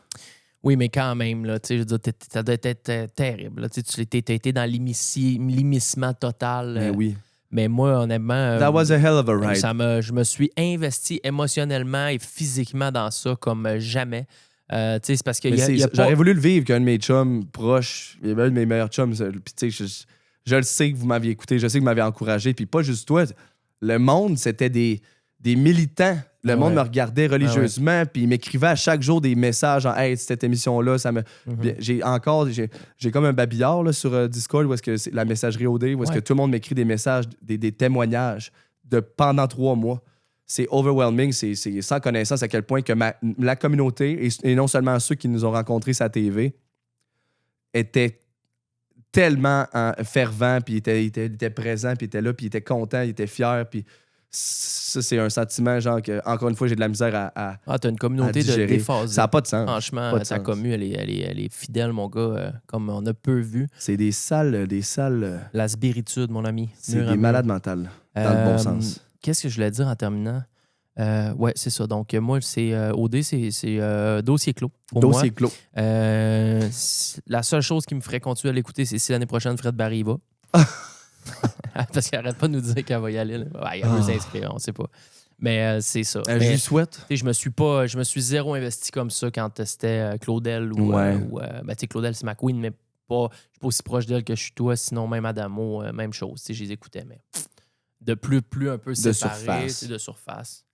Oui, mais quand même, là, tu sais, je veux dire, ça doit être terrible. Là, tu as été dans l'immiscement total. Mais oui. Mais moi, honnêtement, That was a hell of a ride. je me suis investi émotionnellement et physiquement dans ça comme jamais. Tu sais, c'est parce qu'il Mais y a pas... J'aurais voulu le vivre qu'un de mes chums proches, il y avait un de mes meilleurs chums. Puis tu sais, je le sais que vous m'aviez écouté, je sais que vous m'avez encouragé. Puis pas juste toi. Le monde, c'était des militants. Le monde me regardait religieusement, puis il m'écrivait à chaque jour des messages en « Hey, cette émission-là, ça me... J'ai comme un babillard là, sur Discord, où est-ce que c'est la messagerie OD, où est-ce que tout le monde m'écrit des messages, des témoignages de pendant 3 mois. C'est overwhelming, c'est sans connaissance à quel point que la communauté, et non seulement ceux qui nous ont rencontrés sur la TV, étaient tellement fervents, puis ils étaient présents, puis ils étaient là, puis ils étaient contents, ils étaient fiers, puis ça, c'est un sentiment, genre, que, encore une fois, j'ai de la misère à t'as une communauté à de digérer. déphasés. Ça n'a pas de sens. Franchement, Pas de ta sens. commu, elle est fidèle, mon gars, comme on a peu vu. C'est des salles... La spiritude, mon ami. C'est Mur à des mur. malades mentales, dans le bon sens. Qu'est-ce que je voulais dire en terminant? Ouais, c'est ça. Donc, moi, c'est OD, c'est dossier clos. Pour Dossier moi. clos. La seule chose qui me ferait continuer à l'écouter, c'est si l'année prochaine, Fred Barry y va. Parce qu'elle arrête pas de nous dire qu'elle va y aller. Là. Ouais, elle veut s'inscrire, on sait pas. Mais c'est ça. Je Mais, lui souhaite. tu sais, je me suis zéro investi comme ça quand c'était Claudel ou ben, tu sais, Claudel, c'est ma queen, mais je suis pas aussi proche d'elle que je suis toi, sinon même Adamo, même chose. Tu sais, je les écoutais, mais de plus un peu séparés, de surface.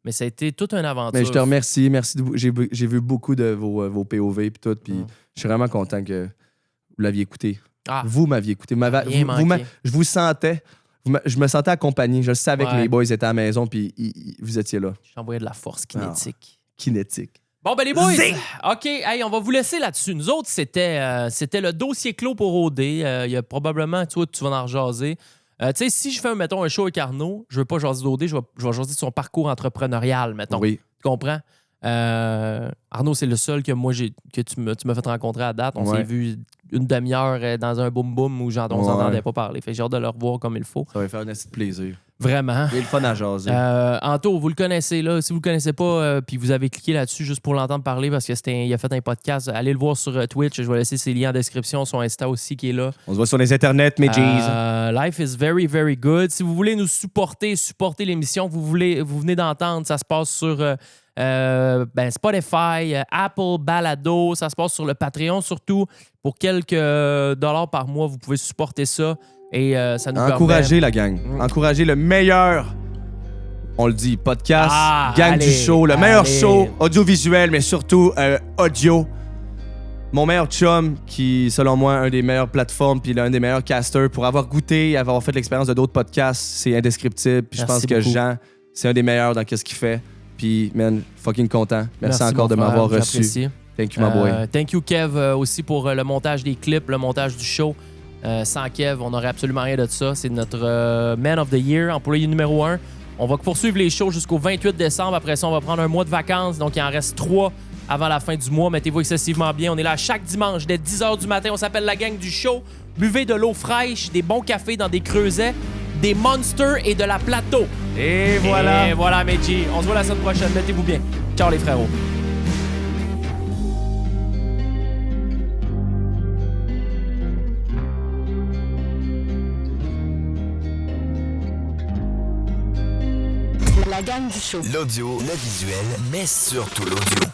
Mais ça a été toute une aventure. Mais je te remercie. Merci. J'ai vu beaucoup de vos POV et tout, puis je suis vraiment content que vous l'aviez écouté. Ah, Vous m'aviez écouté. Je vous sentais. Je me sentais accompagné. Je le savais que les boys étaient à la maison, puis vous étiez là. J'envoyais de la force kinétique. Kinétique. Bon, ben les boys, OK, hey, on va vous laisser là-dessus. Nous autres, c'était le dossier clos pour OD. Il y a probablement, tu vas en rejaser. Tu sais, si je fais, mettons, un show avec Arnaud, je veux pas jaser d'OD, je vais jaser de son parcours entrepreneurial, mettons. Oui. Tu comprends? Arnaud, c'est le seul que tu m'as fait rencontrer à date. On s'est vu une demi-heure dans un boom-boom où on s'entendait pas parler. Fait que j'ai hâte de le revoir comme il faut. Ça va faire un petit plaisir. Vraiment. Il est le fun à jaser. Anto, vous le connaissez là. Si vous le connaissez pas, puis vous avez cliqué là-dessus juste pour l'entendre parler parce qu'il a fait un podcast, allez le voir sur Twitch. Je vais laisser ses liens en description. Son Insta aussi qui est là. On se voit sur les internets, mes G's. Life is very, very good. Si vous voulez nous supporter l'émission, vous venez d'entendre, ça se passe sur Spotify, Apple, Balado. Ça se passe sur le Patreon surtout. Pour quelques dollars par mois, vous pouvez supporter ça. Et ça nous Encouragez la gang. Encouragez le meilleur, on le dit, podcast, gang du show, le meilleur show audiovisuel, mais surtout audio. Mon meilleur chum, qui, selon moi, un des meilleures plateformes, puis l'un des meilleurs casters, pour avoir goûté et avoir fait l'expérience de d'autres podcasts, c'est indescriptible. Puis je pense que Jean, c'est un des meilleurs dans ce qu'il fait. Puis, man, fucking content. Merci encore de m'avoir reçu. J'apprécie. Thank you, my boy. Thank you, Kev, aussi pour le montage des clips, le montage du show. Sans Kev, on n'aurait absolument rien de ça. C'est notre Man of the Year, employé numéro 1. On va poursuivre les shows jusqu'au 28 décembre. Après ça, on va prendre un mois de vacances. Donc, il en reste 3 avant la fin du mois. Mettez-vous excessivement bien. On est là chaque dimanche dès 10h du matin. On s'appelle la gang du show. Buvez de l'eau fraîche, des bons cafés dans des creusets, des Monsters et de la Plateau. Et voilà. Et voilà, mes G. On se voit la semaine prochaine. Mettez-vous bien. Ciao, les frérots. La gang du show. L'audio, le visuel, mais surtout l'audio.